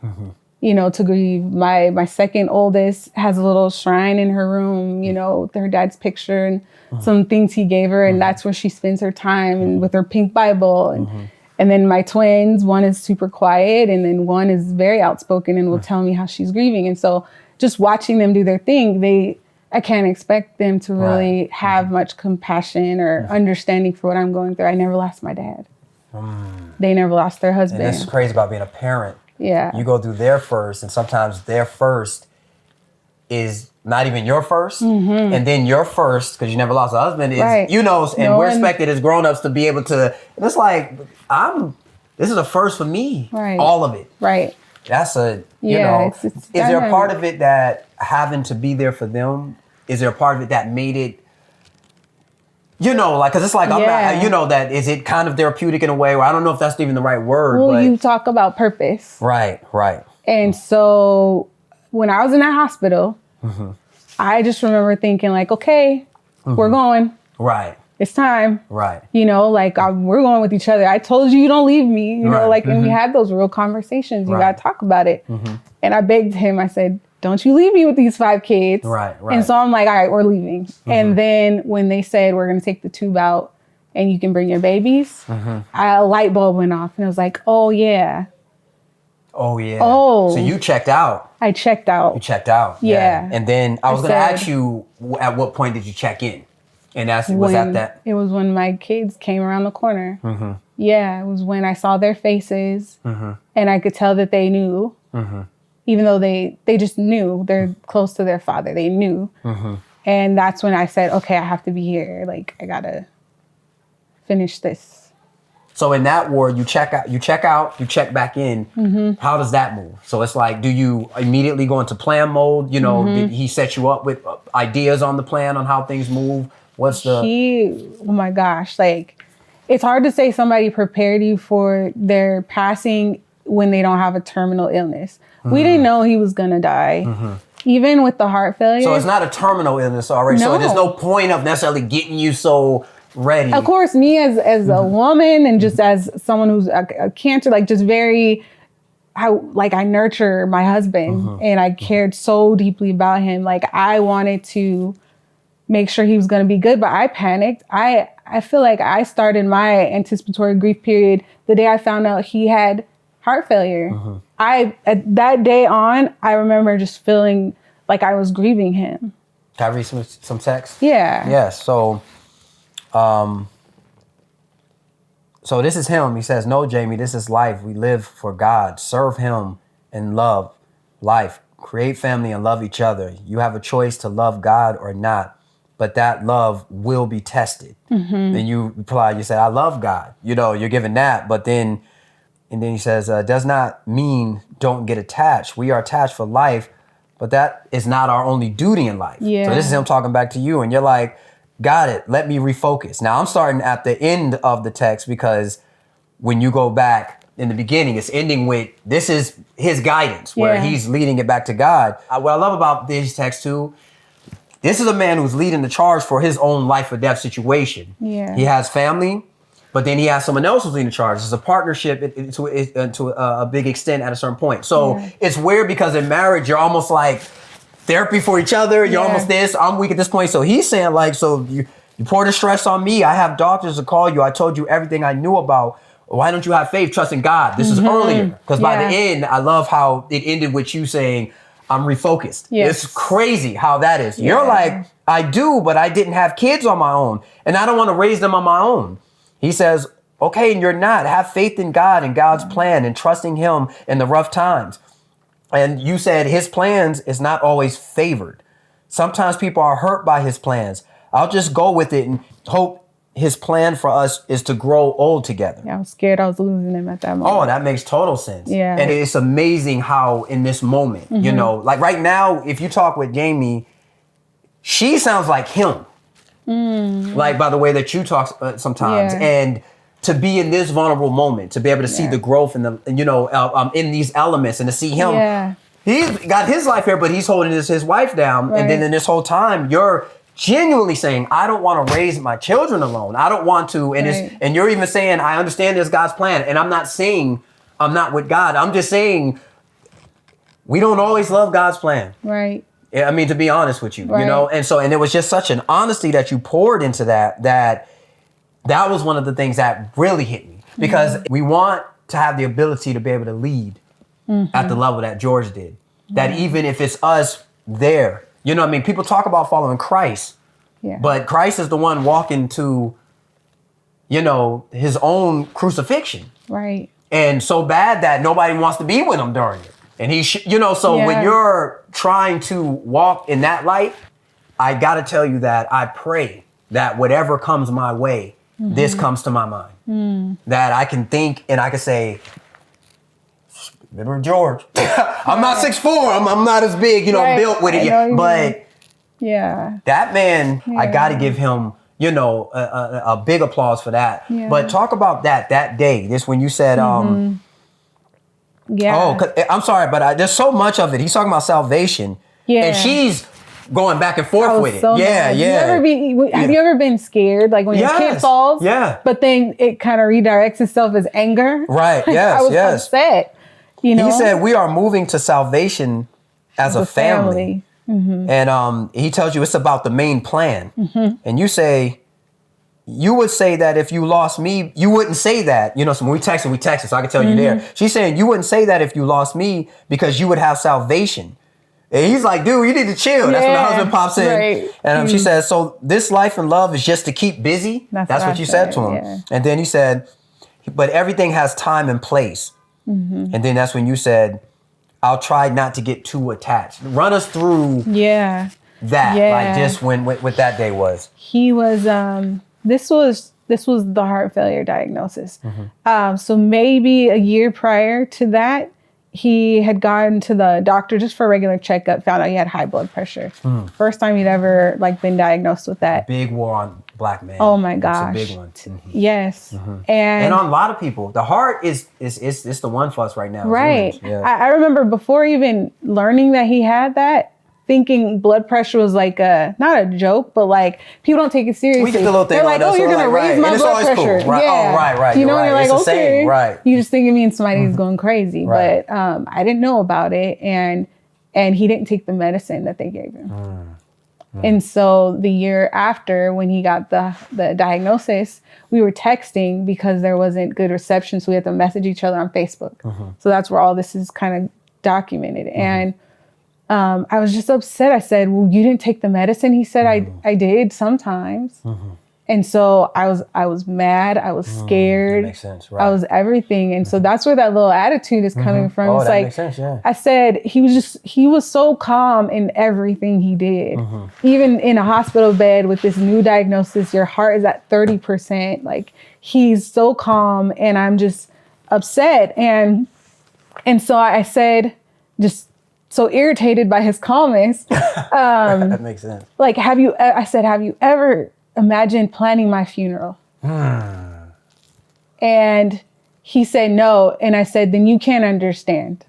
you know, to grieve. My second oldest has a little shrine in her room, you know, with her dad's picture and some things he gave her, and that's where she spends her time and with her pink Bible. And then my twins, one is super quiet, and then one is very outspoken and will tell me how she's grieving. And so just watching them do their thing, I can't expect them to really have much compassion or understanding for what I'm going through. I never lost my dad. They never lost their husband. And that's crazy about being a parent. Yeah. You go through their first, and sometimes their first is not even your first, and then your first, because you never lost a husband, is, you know, and we're expected as grown-ups to be able to, and it's like, this is a first for me, all of it. Right. That's you know, it's is there a part of it that having to be there for them, is there a part of it that made it, you know, like, because it's like, I'm not, you know, that is it kind of therapeutic in a way where I don't know if that's even the right word. Well, but you talk about purpose. Right. And so when I was in that hospital, I just remember thinking like, okay, we're going. Right. It's time. Right. You know, like we're going with each other. I told you don't leave me, you know, like, and we had those real conversations. You got to talk about it. And I begged him, I said, don't you leave me with these 5 kids. Right. And so I'm like, all right, we're leaving. And then when they said, we're going to take the tube out and you can bring your babies, a light bulb went off and I was like, oh yeah. Oh, yeah. Oh. So you checked out. I checked out. You checked out. Yeah. And then I was going to ask you, at what point did you check in? And was that? It was when my kids came around the corner. Yeah, it was when I saw their faces and I could tell that they knew. Even though they just knew. They're close to their father. They knew. And that's when I said, okay, I have to be here. Like, I got to finish this. So in that ward, you check out, you check back in. How does that move? So it's like, do you immediately go into plan mode? You know, did he set you up with ideas on the plan on how things move? Oh my gosh, like, it's hard to say somebody prepared you for their passing when they don't have a terminal illness. We didn't know he was gonna die. Even with the heart failure. So it's not a terminal illness already. No. So there's no point of necessarily getting you so ready. Of course, me as a woman and just as someone who's a cancer, like just very, I nurture my husband and I cared so deeply about him. Like I wanted to make sure he was going to be good, but I panicked. I feel like I started my anticipatory grief period the day I found out he had heart failure. At that day on, I remember just feeling like I was grieving him. Can I read some text? Yeah. Yes. So this is him. He says, no, Jaimie, this is life. We live for God. Serve him and love life. create family and love each other. You have a choice to love God or not, but that love will be tested. Then you reply, you say, I love God. You know, you're given that, but then, and then he says, does not mean don't get attached. We are attached for life, but that is not our only duty in life. Yeah. So this is him talking back to you, and you're like, got it, let me refocus. Now I'm starting at the end of the text, because when you go back in the beginning, it's ending with, this is his guidance, where he's leading it back to God. What I love about these texts too, this is a man who's leading the charge for his own life or death situation. Yeah. He has family, but then he has someone else who's leading the charge. It's a partnership to a big extent at a certain point. So it's weird, because in marriage, you're almost like therapy for each other. You're almost this, I'm weak at this point. So he's saying like, so you pour the stress on me. I have doctors to call you. I told you everything I knew about. Why don't you have faith, trust in God? This is earlier. Because by the end, I love how it ended with you saying, I'm refocused. Yes. It's crazy how that is. You're like, I do, but I didn't have kids on my own, and I don't want to raise them on my own. He says, okay, and you're not. Have faith in God and God's plan, and trusting him in the rough times. And you said his plans is not always favored. Sometimes people are hurt by his plans. I'll just go with it and hope his plan for us is to grow old together. Yeah, I was scared I was losing him at that moment. Oh, that makes total sense. Yeah. And it's amazing how in this moment, you know, like right now, if you talk with Jaimie, she sounds like him. Like by the way that you talk sometimes. And to be in this vulnerable moment, to be able to see the growth in the, you know, in these elements, and to see him, he's got his life here, but he's holding his wife down. And then in this whole time, you're genuinely saying, I don't want to raise my children alone. I don't want to. And and you're even saying, I understand there's God's plan. And I'm not saying I'm not with God. I'm just saying we don't always love God's plan. Right. I mean, to be honest with you, you know, and so, and there was just such an honesty that you poured into that was one of the things that really hit me, because we want to have the ability to be able to lead at the level that George did, that even if it's us there, you know what I mean? People talk about following Christ, but Christ is the one walking to, you know, his own crucifixion. Right. And so bad that nobody wants to be with him during it. And he, you know, so when you're trying to walk in that light, I got to tell you that I pray that whatever comes my way, this comes to my mind. That I can think and I can say, remember George, I'm not 6'4", I'm not as big, you know, built with it yet. But that man, I got to give him, you know, a big applause for that. But talk about that day, this when you said, oh, I'm sorry, but there's so much of it. He's talking about salvation, and she's going back and forth with it. So have you ever been scared, like when your kid falls? But then it kind of redirects itself as anger. Right. Yes. I was upset. You know, he said we are moving to salvation as a family. And he tells you it's about the main plan. And you say, you would say that if you lost me, you wouldn't say that. You know, so when we texted, so I can tell you there. She's saying you wouldn't say that if you lost me, because you would have salvation. And he's like, dude, you need to chill. That's when the husband pops in. Right. And she says, so this life and love is just to keep busy? That's what you said to him. And then he said, but everything has time and place. And then that's when you said, I'll try not to get too attached. Run us through that, like just what that day was. He was, this was the heart failure diagnosis. So maybe a year prior to that, he had gone to the doctor just for a regular checkup, found out he had high blood pressure. First time he'd ever been diagnosed with that. Big war on black men. Oh my gosh. It's a big one. Yes. And on a lot of people, the heart is the one for us right now. Right. I remember before even learning that he had that, thinking blood pressure was like not a joke, but like people don't take it seriously. We get the little thing. They're like, oh, you're gonna raise my blood pressure. Cool. Right. Yeah. Oh, right. You know, and you're like, okay. Right. You just think it means somebody's going crazy. But I didn't know about it, and he didn't take the medicine that they gave him. And so the year after, when he got the diagnosis, we were texting because there wasn't good reception, so we had to message each other on Facebook. So that's where all this is kind of documented. And I was just upset. I said, well, you didn't take the medicine? He said, I did sometimes. And so I was mad. I was scared. That makes sense, right. I was everything. And so that's where that little attitude is coming from. Oh, it's that like, makes sense, yeah. I said, he was so calm in everything he did. Even in a hospital bed with this new diagnosis, your heart is at 30%. Like, he's so calm, and I'm just upset. And so I said, just so irritated by his calmness. That makes sense. Like, have you ever imagined planning my funeral? And he said no. And I said, then you can't understand.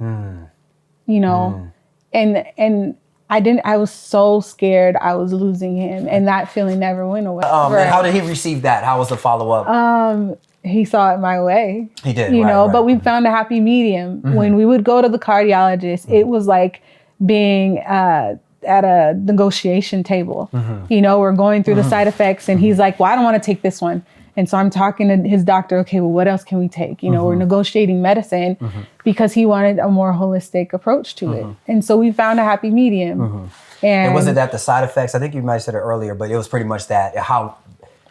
You know? And I was so scared I was losing him. And that feeling never went away. And how did he receive that? How was the follow-up? He saw it my way. He did, you know, right. but we found a happy medium. When we would go to the cardiologist, it was like being at a negotiation table. You know, we're going through the side effects, and he's like, well, I don't want to take this one. And so I'm talking to his doctor, okay, well, what else can we take? You know, we're negotiating medicine because he wanted a more holistic approach to it. And so we found a happy medium. And was it that the side effects, I think you might have said it earlier, but it was pretty much that, how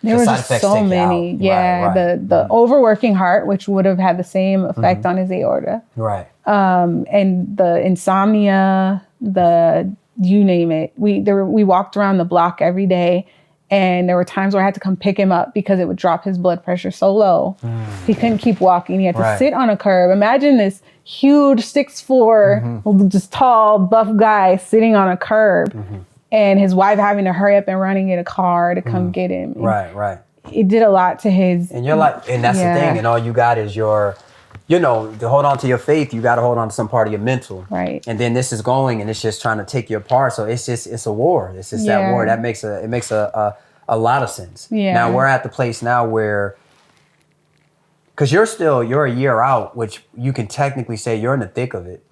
there were just so many. Yeah, right. The overworking heart, which would have had the same effect on his aorta. Right. And the insomnia, you name it. We walked around the block every day, and there were times where I had to come pick him up because it would drop his blood pressure so low. He couldn't keep walking. He had to sit on a curb. Imagine this huge 6'4", just tall, buff guy sitting on a curb. And his wife having to hurry up and running in a car to come get him. And right. It did a lot to his. And you're like, and that's the thing. And all you got is your, to hold on to your faith, you got to hold on to some part of your mental. Right. And then this is going, and it's just trying to take you apart. So it's a war. It's just that war. That makes a lot of sense. Yeah. Now we're at the place now where, because you're a year out, which you can technically say you're in the thick of it.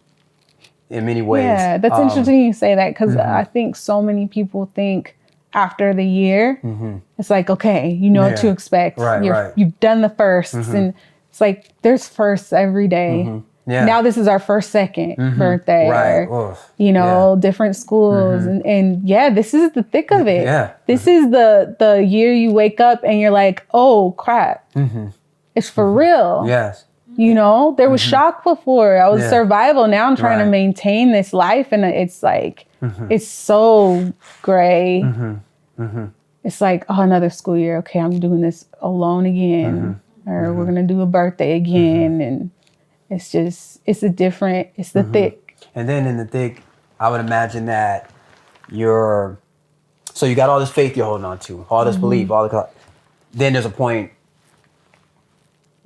In many ways. Yeah, that's interesting you say that, because I think so many people think after the year, it's like, okay, you know what to expect. Right. You've done the firsts, and it's like, there's firsts every day. Yeah. Now this is our second birthday. Right. Or, different schools. And this is the thick of it. Yeah. This is the year you wake up and you're like, oh, crap. It's for real. Yes. You know, there was shock before. I was survival. Now I'm trying to maintain this life. And it's like, it's so gray. It's like, oh, another school year. Okay, I'm doing this alone again. Or we're going to do a birthday again. And it's just, it's the thick. And then in the thick, I would imagine that so you got all this faith you're holding on to, all this belief, then there's a point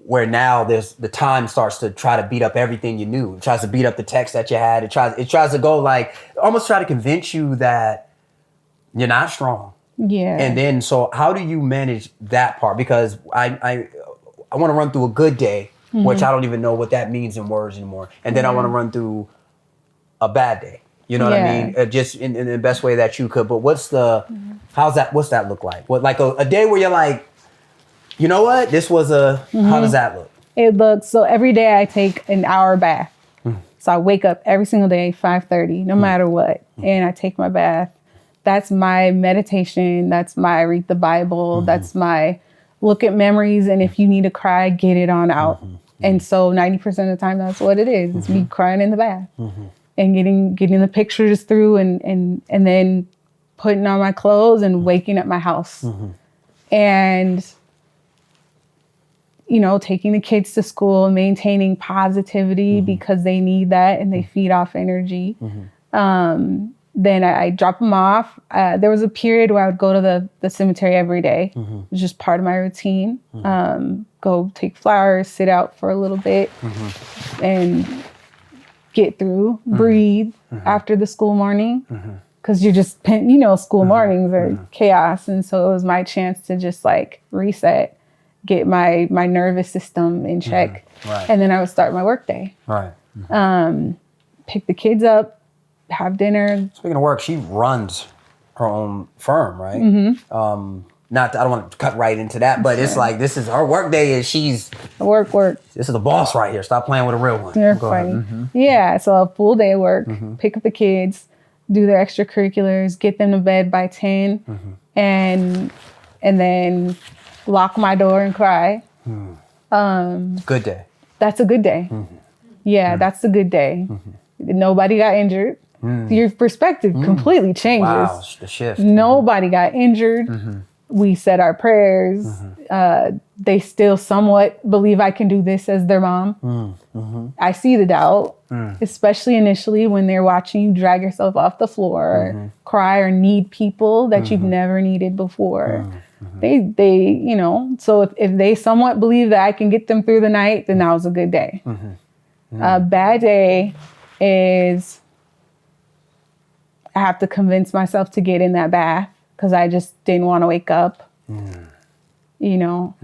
where now the time starts to try to beat up everything you knew. It tries to beat up the text that you had. It tries to go like, almost try to convince you that you're not strong. Yeah. And then, so how do you manage that part? Because I want to run through a good day, which I don't even know what that means in words anymore. And then I want to run through a bad day. You know what I mean? Just in the best way that you could. But what's that look like? What, like a day where you're like, you know what? This was how does that look? It looks, so every day I take an hour bath. So I wake up every single day, 5:30, no matter what. And I take my bath. That's my meditation. That's my read the Bible. That's my look at memories. And if you need to cry, get it on out. And so 90% of the time, that's what it is. It's me crying in the bath and getting the pictures through and then putting on my clothes and waking up my house. And taking the kids to school, maintaining positivity because they need that and they feed off energy. Then I drop them off. There was a period where I would go to the cemetery every day. It was just part of my routine. Go take flowers, sit out for a little bit and get through, breathe after the school morning. Because you're just, school mornings are chaos. And so it was my chance to just like reset, get my nervous system in check. And then I would start my work day. Pick the kids up, have dinner. Speaking of work, she runs her own firm, right? I don't want to cut right into that, but it's like, this is her work day and she's... Work. This is the boss right here. Stop playing with a real one. You're funny. Yeah, so a full day of work, pick up the kids, do their extracurriculars, get them to bed by 10, and and then lock my door and cry. Good day. That's a good day. Yeah, that's a good day. Nobody got injured. Your perspective completely changes. Wow, the shift. Nobody got injured. We said our prayers. They still somewhat believe I can do this as their mom. I see the doubt, especially initially when they're watching you drag yourself off the floor, cry, or need people that you've never needed before. They, you know, so if they somewhat believe that I can get them through the night, then that was a good day. A bad day is I have to convince myself to get in that bath because I just didn't want to wake up. You know,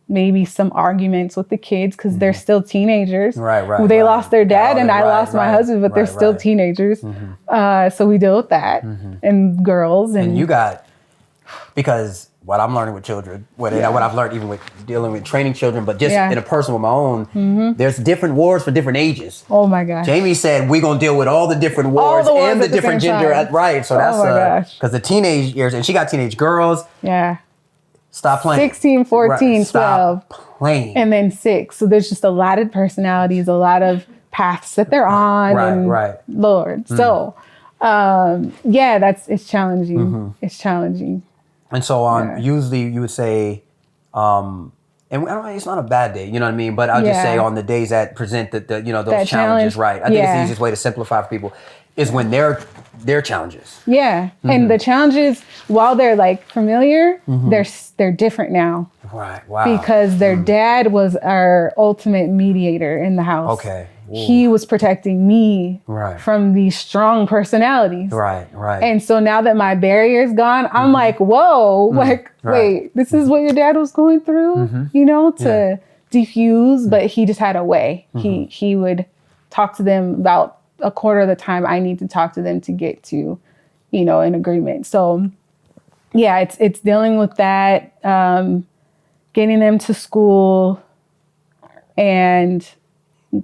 maybe some arguments with the kids because they're still teenagers. Right. They lost their dad and I lost my husband, but they're still teenagers. So we deal with that and girls. And you got, because what I'm learning with children, what I've learned even with dealing with training children, but just in a person with my own, there's different wars for different ages. Oh my gosh. Jaimie said we're going to deal with all the different wars and the different gender. Right. So that's because the teenage years, and she got teenage girls. Yeah. Stop playing. 16, 14, 12. Stop playing. And then 6. So there's just a lot of personalities, a lot of paths that they're on. Right. Lord. So, it's challenging. It's challenging. And so usually you would say, and I don't know, it's not a bad day, you know what I mean? But I'll just say on the days that present those challenges, challenge, right? I think it's the easiest way to simplify for people is when they're challenges. Yeah, and the challenges, while they're like familiar, they're different now. Right. Wow. Because their dad was our ultimate mediator in the house. Okay. Ooh. He was protecting me from these strong personalities. Right. And so now that my barrier's gone, I'm like, whoa, wait, this is what your dad was going through, you know, to defuse, but he just had a way. He would talk to them about a quarter of the time I need to talk to them to get to, you know, an agreement. So yeah, it's dealing with that, getting them to school and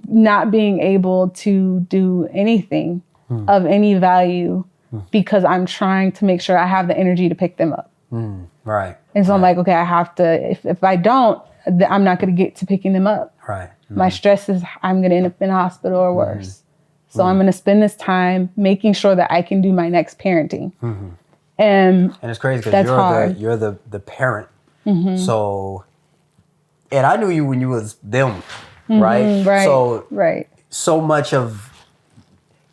not being able to do anything of any value because I'm trying to make sure I have the energy to pick them up. Right. And so I'm like, okay, I have to, if I don't, I'm not going to get to picking them up. Right. My stress is I'm going to end up in a hospital or worse. So I'm going to spend this time making sure that I can do my next parenting. And it's crazy because you're the parent. So, and I knew you when you was them. Right. So much of,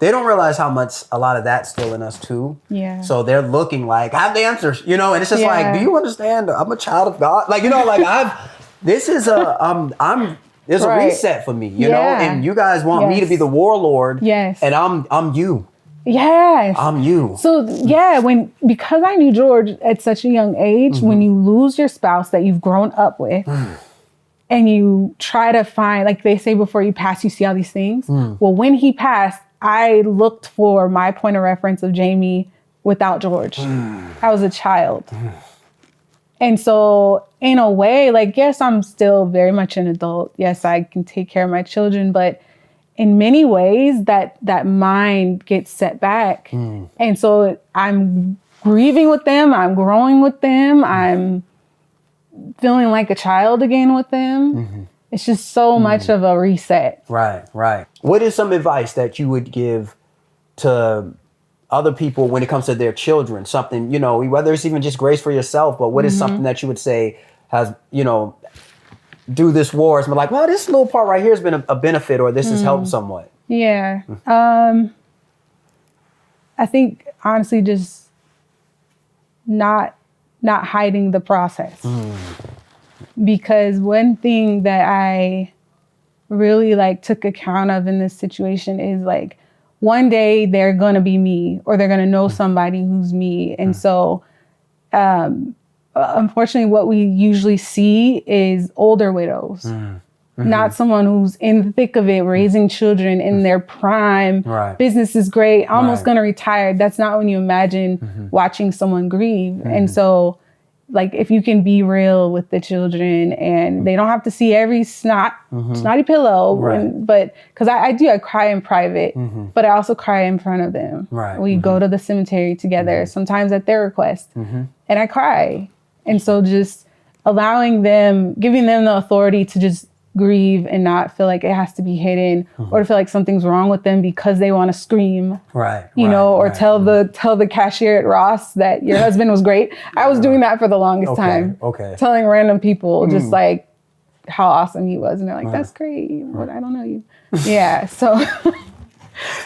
they don't realize how much a lot of that's still in us too. Yeah. So they're looking like, I have the answers, you know, and it's just like, do you understand? I'm a child of God. Like, you know, like there's a reset for me, you know, and you guys want me to be the warlord. Yes. And I'm you. Yes. I'm you. So because I knew George at such a young age, when you lose your spouse that you've grown up with, and you try to find, like they say, before you pass, you see all these things. Well, when he passed, I looked for my point of reference of Jaimie without George. I was a child. And so in a way, like, yes, I'm still very much an adult. Yes, I can take care of my children, but in many ways that mind gets set back. And so I'm grieving with them. I'm growing with them. I'm feeling like a child again with them. It's just so much of a reset. Right. What is some advice that you would give to other people when it comes to their children? Something, you know, whether it's even just grace for yourself, but what is something that you would say has, you know, do this war? It's been like, well, this little part right here has been a benefit, or this has helped somewhat. Yeah. I think honestly, just not hiding the process. Because one thing that I really took account of in this situation is one day they're going to be me, or they're going to know somebody who's me. And so, unfortunately, what we usually see is older widows, not someone who's in the thick of it, raising children in their prime. Business is great, almost going to retire. That's not when you imagine watching someone grieve. And so like if you can be real with the children and they don't have to see every snotty pillow, but because I cry in private, but I also cry in front of them. We go to the cemetery together, sometimes at their request, and I cry. And so just allowing them, giving them the authority to just grieve and not feel like it has to be hidden or to feel like something's wrong with them because they want to scream, you know, or tell the cashier at Ross that your husband was great. I was doing that for the longest time. Telling random people just like how awesome he was. And they're like, that's great. But I don't know you. Yeah. So I think,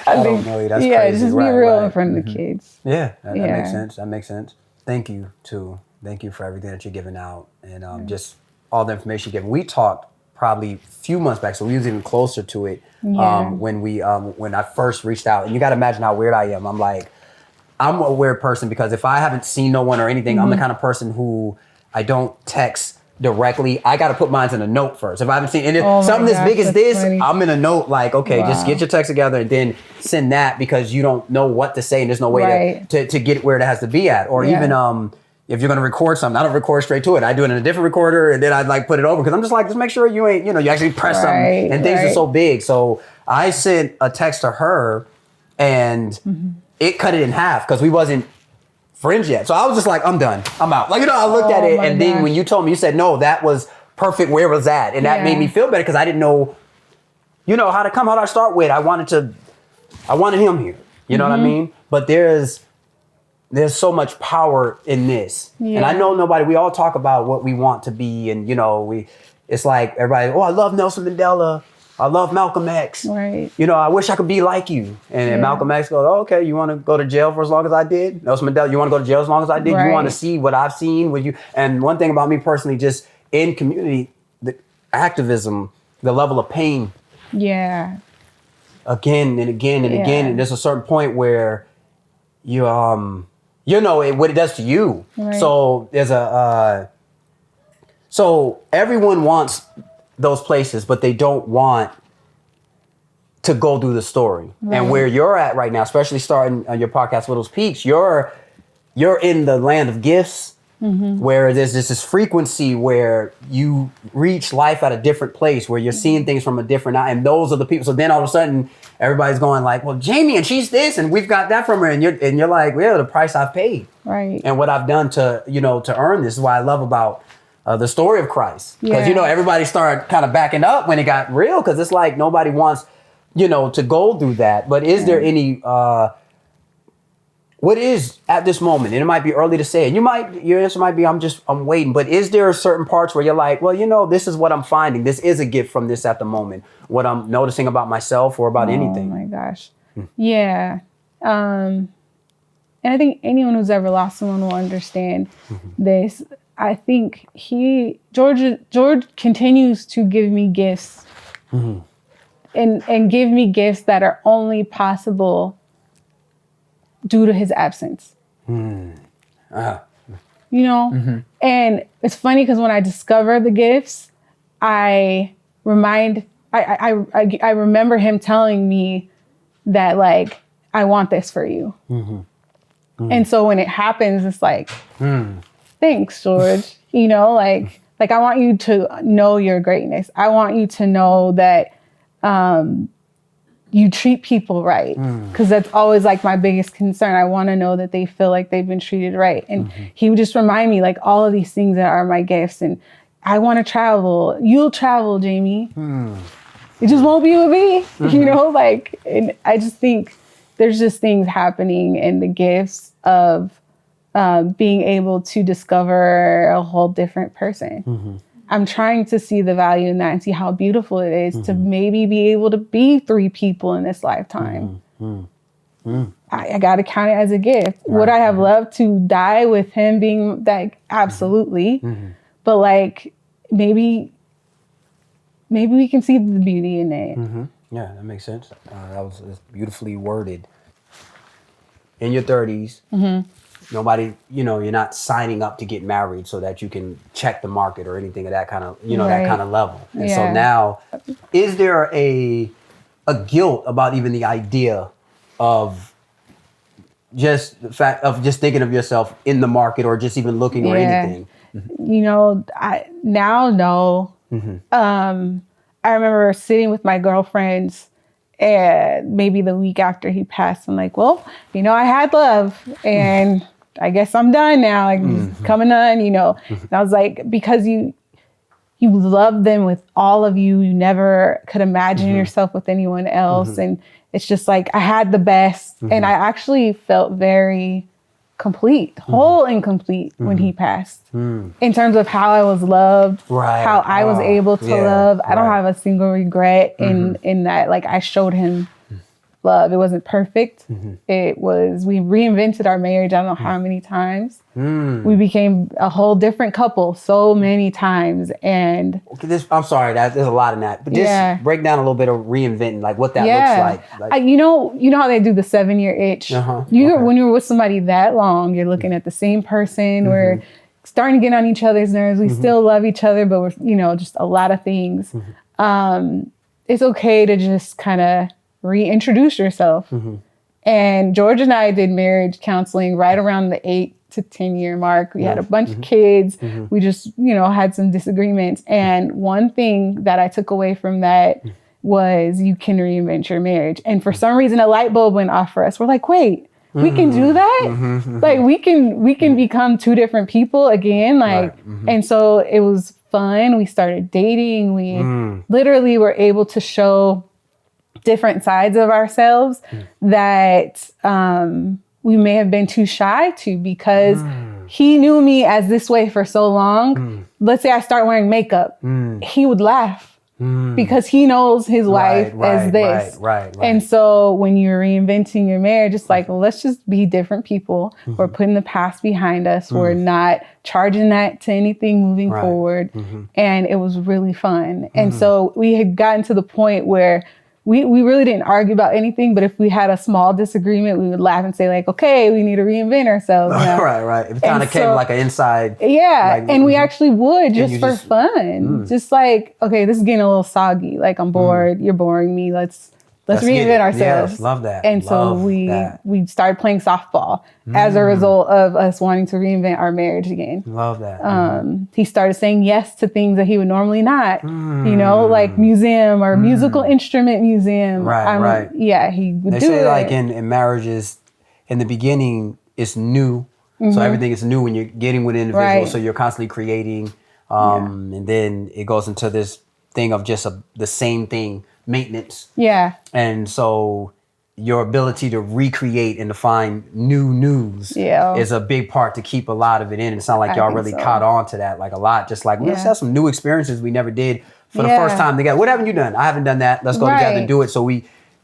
don't know you. That's crazy. Just be real in front of the kids. Yeah. That makes sense. That makes sense. Thank you too. Thank you for everything that you're giving out and just all the information you're giving. We talked probably a few months back, so we was even closer to it when I first reached out. And you got to imagine how weird I am. I'm a weird person because if I haven't seen no one or anything, I'm the kind of person who I don't text directly. I got to put mine in a note first. If I haven't seen something as big as this, funny. I'm in a note like, okay, just get your text together and then send that because you don't know what to say and there's no way to get where it has to be at. Or even if you're going to record something, I don't record straight to it. I do it in a different recorder and then I like put it over because I'm just like, just make sure you ain't, you actually press something and things are so big. So I sent a text to her and it cut it in half because we wasn't friends yet. So I was just like, I'm done. I'm out. Like, I looked at it and then when you told me, you said, no, that was perfect where it was at. And that made me feel better because I didn't know, how to come, how do I start with? I wanted him here. You know what I mean? But there's so much power in this. And I know we all talk about what we want to be. And, it's like everybody, I love Nelson Mandela. I love Malcolm X. Right. I wish I could be like you. And then Malcolm X goes, okay, you want to go to jail for as long as I did? Nelson Mandela, you want to go to jail as long as I did? You want to see what I've seen with you? And one thing about me personally, just in community, the activism, the level of pain. Yeah. Again and again and again. And there's a certain point where you, what it does to you. Right. So there's so everyone wants those places, but they don't want to go through the story. Right. And where you're at right now, especially starting on your podcast, Little's Peaks, you're in the land of gifts, where there's this frequency where you reach life at a different place, where you're seeing things from a different eye, and those are the people. So then all of a sudden, everybody's going like, well, Jaimie, and she's this, and we've got that from her, and you're like, well, the price I've paid, right? And what I've done to earn this is why I love about the story of Christ, because everybody started kind of backing up when it got real, because it's like nobody wants to go through that. But is there any what is at this moment, and it might be early to say, and your answer might be, I'm waiting, but is there certain parts where you're like, well, this is what I'm finding. This is a gift from this at the moment. What I'm noticing about myself or about anything. Oh my gosh. Yeah. And I think anyone who's ever lost someone will understand this. I think George continues to give me gifts and give me gifts that are only possible due to his absence. And it's funny because when I discover the gifts, I remember him telling me that, like, I want this for you. And so when it happens, it's like, thanks, George. Like I want you to know your greatness. I want you to know that you treat people right, because that's always like my biggest concern. I want to know that they feel like they've been treated right. And he would just remind me, like, all of these things that are my gifts. And I want to travel. You'll travel, Jaimie. It just won't be with me, and I just think there's just things happening in the gifts of being able to discover a whole different person. I'm trying to see the value in that and see how beautiful it is to maybe be able to be 3 people in this lifetime. I got to count it as a gift. Right. Would I have loved to die with him being like, absolutely. But like, maybe we can see the beauty in it. Yeah, that makes sense. That was beautifully worded. In your 30s, nobody, you're not signing up to get married so that you can check the market or anything of that kind of, that kind of level. And so now, is there a guilt about even the idea of just the fact of just thinking of yourself in the market or just even looking or anything? you know, I now know. I remember sitting with my girlfriends and maybe the week after he passed, I'm like, well, you know, I had love and I guess I'm done now. Like coming on, you know. And I was like, because you love them with all of you. You never could imagine yourself with anyone else. And it's just like, I had the best. And I actually felt very complete, whole and complete when he passed. In terms of how I was loved, how I was able to love. I don't have a single regret in that. Like, I showed him love. It wasn't perfect. It was, we reinvented our marriage. I don't know how many times. We became a whole different couple so many times. And I'm sorry, there's a lot in that. But just break down a little bit of reinventing, like what that looks like. You know how they do the 7-year itch? When you're with somebody that long, you're looking at the same person. We're starting to get on each other's nerves. We still love each other, but we're, you know, just a lot of things. It's okay to just kind of reintroduce yourself. And George and I did marriage counseling right around the 8 to 10 year mark. We had a bunch of kids. We just, you know, had some disagreements. And one thing that I took away from that was you can reinvent your marriage. And for some reason, a light bulb went off for us. We're like, wait, we can do that? Like we can become two different people again. Like, and so it was fun. We started dating. We literally were able to show different sides of ourselves that we may have been too shy to, because he knew me as this way for so long. Let's say I start wearing makeup. He would laugh because he knows his wife as this. And so when you're reinventing your marriage, it's like, well, let's just be different people. We're putting the past behind us. We're not charging that to anything moving forward. And it was really fun. And so we had gotten to the point where we really didn't argue about anything, but if we had a small disagreement, we would laugh and say like, okay, we need to reinvent ourselves. You know? Right. It kind of came like an inside. Yeah. Like, and we actually would just for fun. Just like, okay, this is getting a little soggy. Like, I'm bored. You're boring me. Let's reinvent ourselves. Yes, love that. And so we started playing softball as a result of us wanting to reinvent our marriage again. Love that. He started saying yes to things that he would normally not, you know, like museum or musical instrument museum. Right. Yeah, he would they do say it. Like in marriages, in the beginning, it's new. So everything is new when you're getting with an individual. So you're constantly creating. And then it goes into this thing of just the same thing. Maintenance. Yeah. And so your ability to recreate and to find new news is a big part to keep a lot of it in. It's not like y'all really caught on to that like a lot. Just like, let's have some new experiences we never did for the first time together. What haven't you done? I haven't done that. Let's go together and do it. So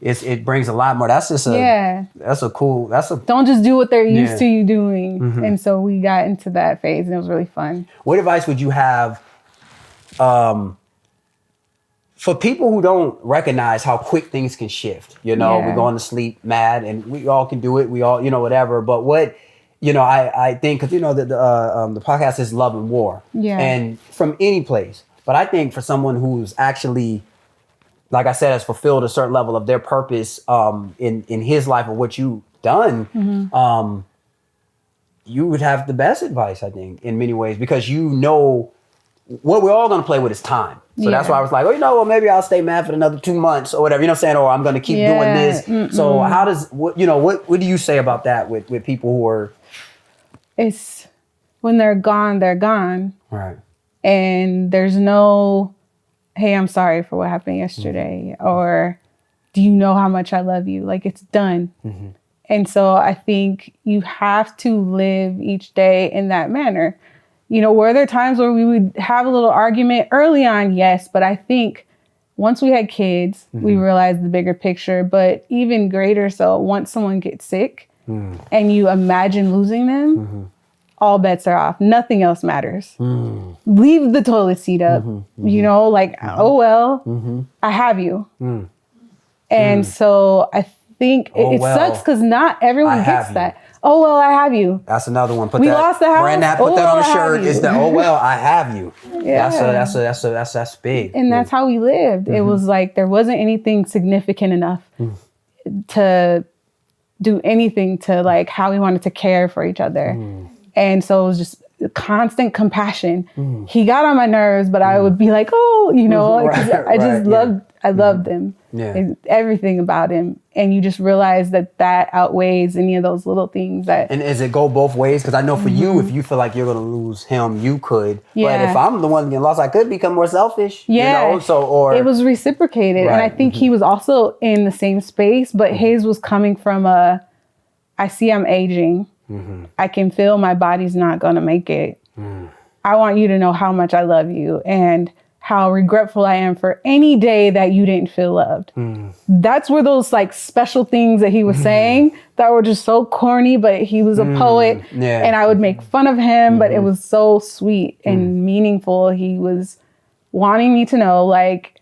it brings a lot more. That's just don't just do what they're used to you doing. And so we got into that phase and it was really fun. What advice would you have for people who don't recognize how quick things can shift? You know, we're going to sleep mad and we all can do it. We all, you know, whatever. But what, you know, I think, because, you know, the podcast is Love and War. Yeah. And from any place. But I think for someone who's actually, like I said, has fulfilled a certain level of their purpose in his life or what you've done, you would have the best advice, I think, in many ways, because you know what we're all going to play with is time. So that's why I was like, oh, you know, well, maybe I'll stay mad for another 2 months or whatever, you know what I'm saying? Or I'm going to keep doing this. So how does, what do you say about that with people who are? It's when they're gone, they're gone. Right. And there's no, hey, I'm sorry for what happened yesterday. Or do you know how much I love you? Like, it's done. And so I think you have to live each day in that manner. You know, were there times where we would have a little argument early on? Yes. But I think once we had kids, we realized the bigger picture. But even greater so, once someone gets sick and you imagine losing them, all bets are off. Nothing else matters. Leave the toilet seat up. You know, like, oh, well, I have you. And so I think it sucks because not everyone gets that. Oh, well, I have you. That's another one. Lost the house. Brand that, put that on the shirt. Is that, oh, well, I have you. Yeah. That's big. And that's how we lived. It was like, there wasn't anything significant enough to do anything to like how we wanted to care for each other. And so it was just constant compassion. He got on my nerves, but I would be like, oh, you know, I just loved him. Yeah. Everything about him. And you just realize that outweighs any of those little things that. And does it go both ways? Because I know for you, if you feel like you're going to lose him, you could. Yeah. But if I'm the one getting lost, I could become more selfish. Yeah. You know? So, it was reciprocated. Right. And I think he was also in the same space, but his was coming from I see I'm aging. I can feel my body's not going to make it. I want you to know how much I love you and how regretful I am for any day that you didn't feel loved. That's where those like special things that he was saying that were just so corny, but he was a poet and I would make fun of him, but it was so sweet and meaningful. He was wanting me to know like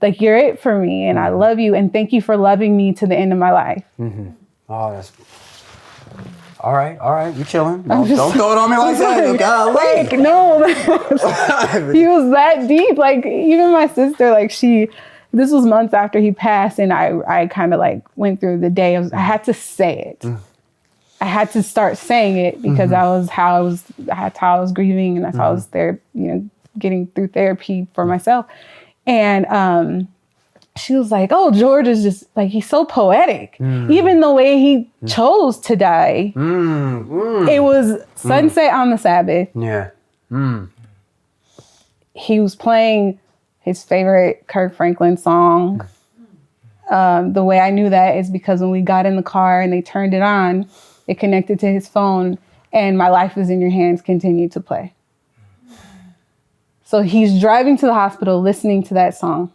you're it for me and I love you and thank you for loving me to the end of my life. Oh, that's all right. You chilling. Don't throw it on me like that. Like, no. He was that deep. Like, even my sister, like this was months after he passed and I kind of like went through the day. I had to say it. I had to start saying it because that's how I was grieving and that's how I was there, getting through therapy for myself. And, she was like, oh, George is just like, he's so poetic. Even the way he chose to die. It was sunset on the Sabbath. Yeah. He was playing his favorite Kirk Franklin song. The way I knew that is because when we got in the car and they turned it on, it connected to his phone and My Life Is in Your Hands continued to play. So he's driving to the hospital listening to that song.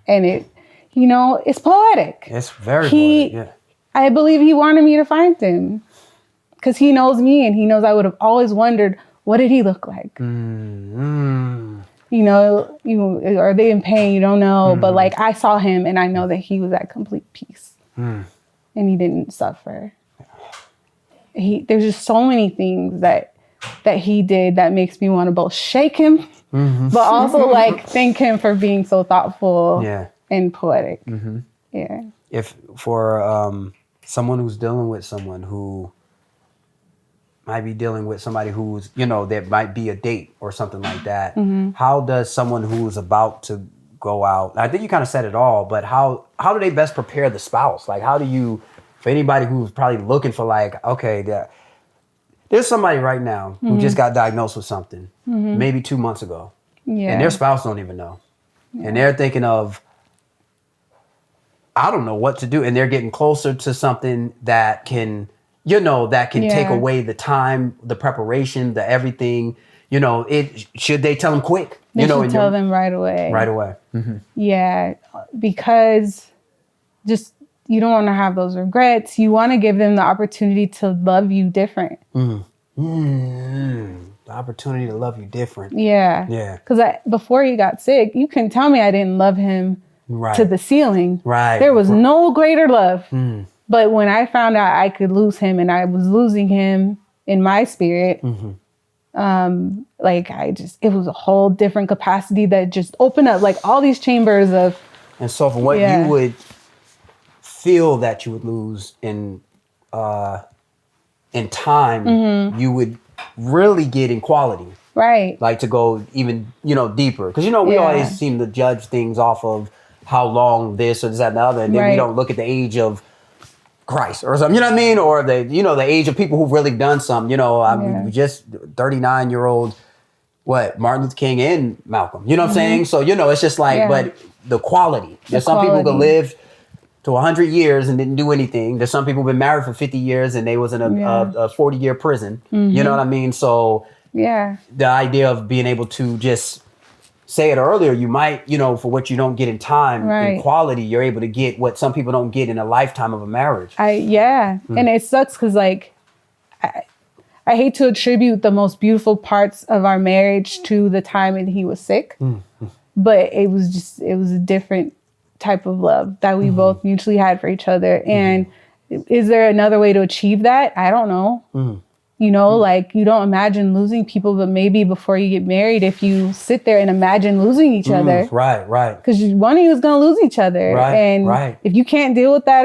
And it's poetic. It's very poetic, yeah. I believe he wanted me to find him because he knows me and he knows I would have always wondered, what did he look like? Are they in pain? You don't know. But like I saw him and I know that he was at complete peace and he didn't suffer. There's just so many things that he did that makes me want to both shake him but also like thank him for being so thoughtful and poetic. Yeah. If for someone who's dealing with someone who might be dealing with somebody who's, there might be a date or something like that, how does someone who's about to go out, I think you kind of said it all, but how do they best prepare the spouse? Like how do you, for anybody who's probably looking for like, okay, there's somebody right now who just got diagnosed with something maybe 2 months ago. Yeah. And their spouse don't even know. Yeah. And they're thinking of, I don't know what to do. And they're getting closer to something that can, take away the time, the preparation, the everything. Should they tell them quick? They should tell them right away. Right away. Yeah, because just you don't want to have those regrets. You want to give them the opportunity to love you different. The opportunity to love you different. Yeah. Yeah. Because before he got sick, you couldn't tell me I didn't love him to the ceiling. Right. There was no greater love. But when I found out I could lose him and I was losing him in my spirit, it was a whole different capacity that just opened up like all these chambers of. And so for what you would feel that you would lose in time, you would really get in quality. Right. Like to go even, deeper. Because, we always seem to judge things off of how long this or this, that, and the other. And then we don't look at the age of Christ or something, you know what I mean? Or the age of people who've really done something, I'm just 39-year-old, Martin Luther King and Malcolm, you know what I'm saying? So, it's just like, but the quality. There's some people who can live to 100 years and didn't do anything. There's some people who've been married for 50 years and they was in a 40-year prison. You know what I mean? So the idea of being able to just say it earlier, you might, for what you don't get in time, in quality, you're able to get what some people don't get in a lifetime of a marriage. And it sucks because like, I hate to attribute the most beautiful parts of our marriage to the time when he was sick, but it was a different type of love that we both mutually had for each other. And is there another way to achieve that? I don't know. Like you don't imagine losing people, but maybe before you get married, if you sit there and imagine losing each other. Right. Because one of you is going to lose each other. And if you can't deal with that,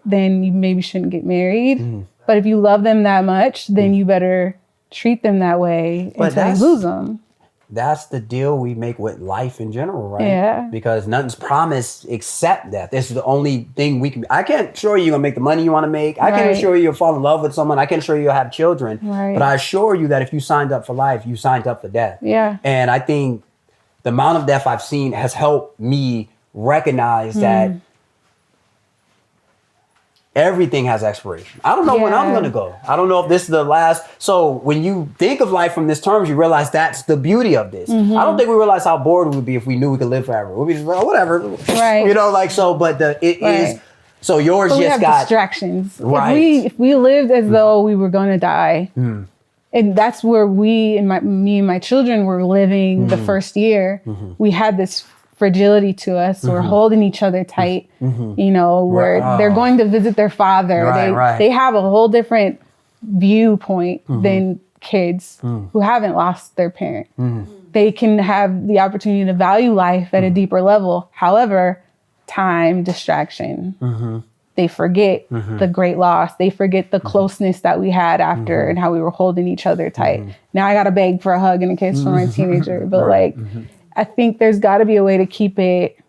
then you maybe shouldn't get married. But if you love them that much, then you better treat them that way until you lose them. That's the deal we make with life in general, right? Yeah. Because nothing's promised except death. This is the only thing we can. I can't assure you you're gonna make the money you want to make. I can't assure you you'll fall in love with someone. I can't assure you you'll have children. Right. But I assure you that if you signed up for life, you signed up for death. Yeah. And I think the amount of death I've seen has helped me recognize that everything has expiration. I don't know when I'm going to go. I don't know if this is the last. So when you think of life from this terms, you realize that's the beauty of this. I don't think we realize how bored we would be if we knew we could live forever. We'd be just like, oh, whatever. Right. You know, like, so, but it is, so yours but we just have got distractions. Right. If we lived as though we were going to die, and that's where me and my children were living the first year, we had this fragility to us. We're holding each other tight. You know, where they're going to visit their father. They have a whole different viewpoint than kids who haven't lost their parent. They can have the opportunity to value life at a deeper level. However, time, distraction, they forget the great loss. They forget the closeness that we had after and how we were holding each other tight. Now I got to beg for a hug and a kiss from my teenager. But I think there's got to be a way to keep it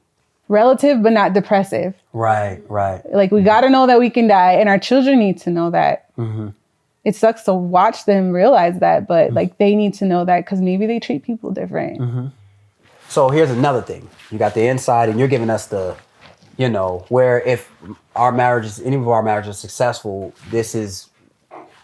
relative, but not depressive. Right. Like, we got to know that we can die, and our children need to know that. It sucks to watch them realize that, but like, they need to know that because maybe they treat people different. So here's another thing. You got the inside, and you're giving us the, you know, where if any of our marriages are successful,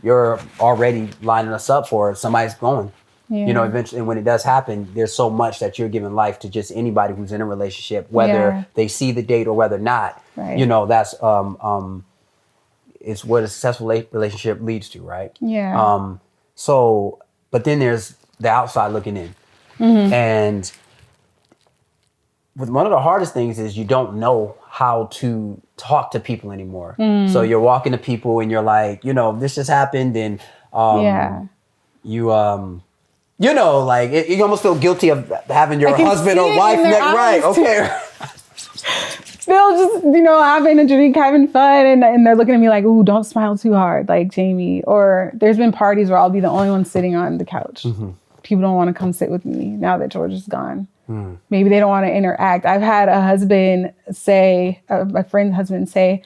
you're already lining us up for it. Somebody's going. You know, eventually, and when it does happen, there's so much that you're giving life to just anybody who's in a relationship, whether they see the date or whether not. You know, that's it's what a successful relationship leads to, right? So, but then there's the outside looking in, and one of the hardest things is you don't know how to talk to people anymore. So you're walking to people and you're like, you know, this just happened, and you know, like, you almost feel guilty of having your husband or wife right. Okay. Still just, you know, having a drink, having fun, and they're looking at me like, ooh, don't smile too hard, like Jaimie. Or there's been parties where I'll be the only one sitting on the couch. People don't want to come sit with me now that George is gone. Maybe they don't want to interact. I've had a husband say, my friend's husband say,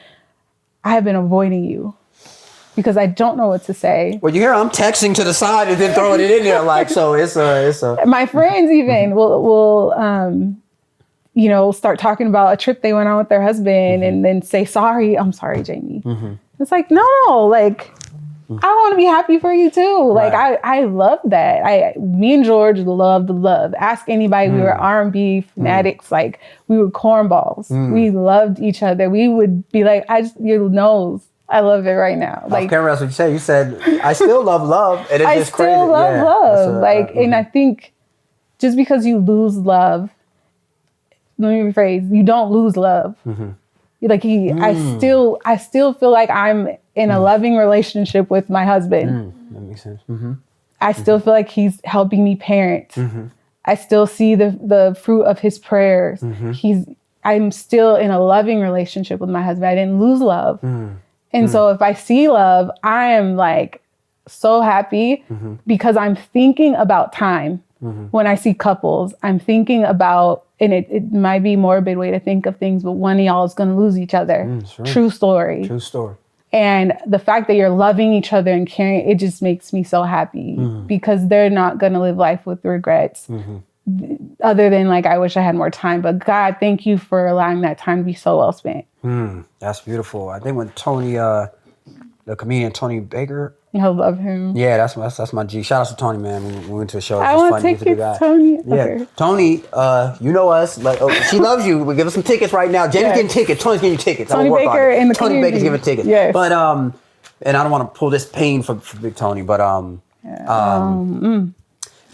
I have been avoiding you because I don't know what to say. Well, you hear I'm texting to the side and then throwing it in there, like, so it's a. My friends even will you know, start talking about a trip they went on with their husband and then say, sorry, I'm sorry, Jaimie. It's like, no, like, I want to be happy for you too. Like, I love that. Me and George loved love. Ask anybody. We were R&B fanatics. Like, we were cornballs. We loved each other. We would be like, your nose. I love it right now. Like, I can't remember what you said. You said, I still love love. And it's just crazy. I still love love. And I think just because you lose love, let me rephrase, you don't lose love. Like, I still feel like I'm in a loving relationship with my husband. That makes sense. I still feel like he's helping me parent. I still see the fruit of his prayers. I'm still in a loving relationship with my husband. I didn't lose love. And so if I see love, I am like so happy because I'm thinking about time. When I see couples, I'm thinking about, and it might be a morbid way to think of things, but one of y'all is going to lose each other. True story. True story. And the fact that you're loving each other and caring, it just makes me so happy because they're not going to live life with regrets. Other than like, I wish I had more time, but God, thank you for allowing that time to be so well spent. That's beautiful. I think when Tony, the comedian Tony Baker, I love him. Yeah, that's my G. Shout out to Tony, man. We went to a show. I want tickets, Tony. Yeah, okay. Tony, you know us. Like, she loves you. We give us some tickets right now. Jaimie's getting tickets. Tony's getting you tickets. Tony Baker in the Tony Baker's giving tickets. Yes. But and I don't want to pull this pain for Big Tony, but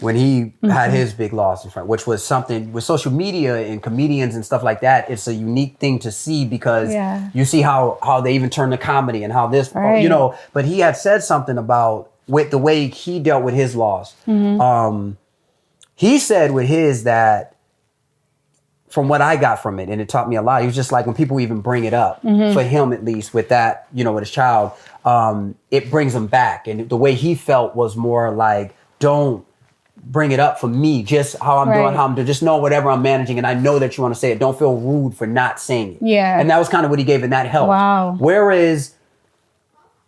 when he had his big loss in front, which was something with social media and comedians and stuff like that, it's a unique thing to see because you see how they even turn to comedy and how this, you know, but he had said something about with the way he dealt with his loss. He said with his that from what I got from it, and it taught me a lot, he was just like, when people even bring it up, for him at least, with that, you know, with his child, it brings him back. And the way he felt was more like, don't bring it up for me, just how I'm doing, how I'm doing, just know whatever I'm managing, and I know that you want to say it. Don't feel rude for not saying it. Yeah. And that was kind of what he gave, and that helped. Wow. Whereas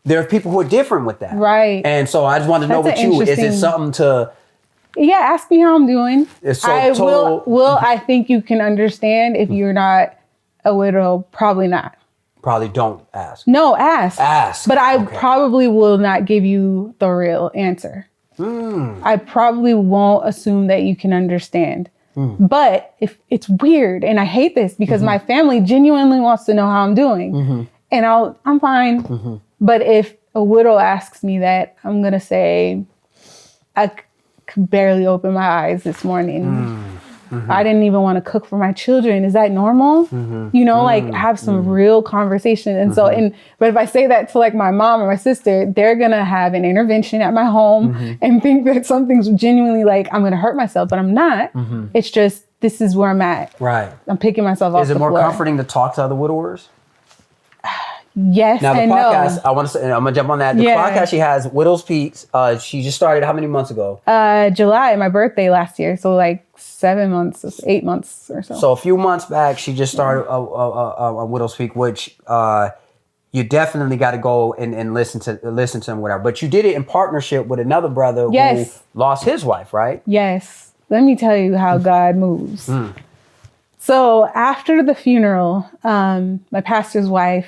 there are people who are different with that. Right. And so I just wanted to know with you, is it something to... Yeah, ask me how I'm doing. It's so I total... will I think you can understand if you're not a widow? Probably not. Probably don't ask. No, ask. Ask. But I probably will not give you the real answer. I probably won't assume that you can understand. But if it's weird, and I hate this because my family genuinely wants to know how I'm doing, and I'm fine. But if a widow asks me that, I'm gonna say, I could barely open my eyes this morning. I didn't even want to cook for my children. Is that normal? You know, like have some real conversation. And so, but if I say that to like my mom or my sister, they're going to have an intervention at my home and think that something's genuinely like, I'm going to hurt myself, but I'm not. It's just, this is where I'm at. Right. I'm picking myself off the floor. Is it more comforting to talk to other widowers? Yes now, the and podcast, no. I want to say, I'm going to jump on that. The podcast she has, Widow's Peaks, she just started how many months ago? July, my birthday last year. So like 8 months or so. So a few months back, she just started a Widow's Peak, which you definitely got to go and listen to them, whatever. But you did it in partnership with another brother who lost his wife, right? Yes. Let me tell you how God moves. So after the funeral, my pastor's wife,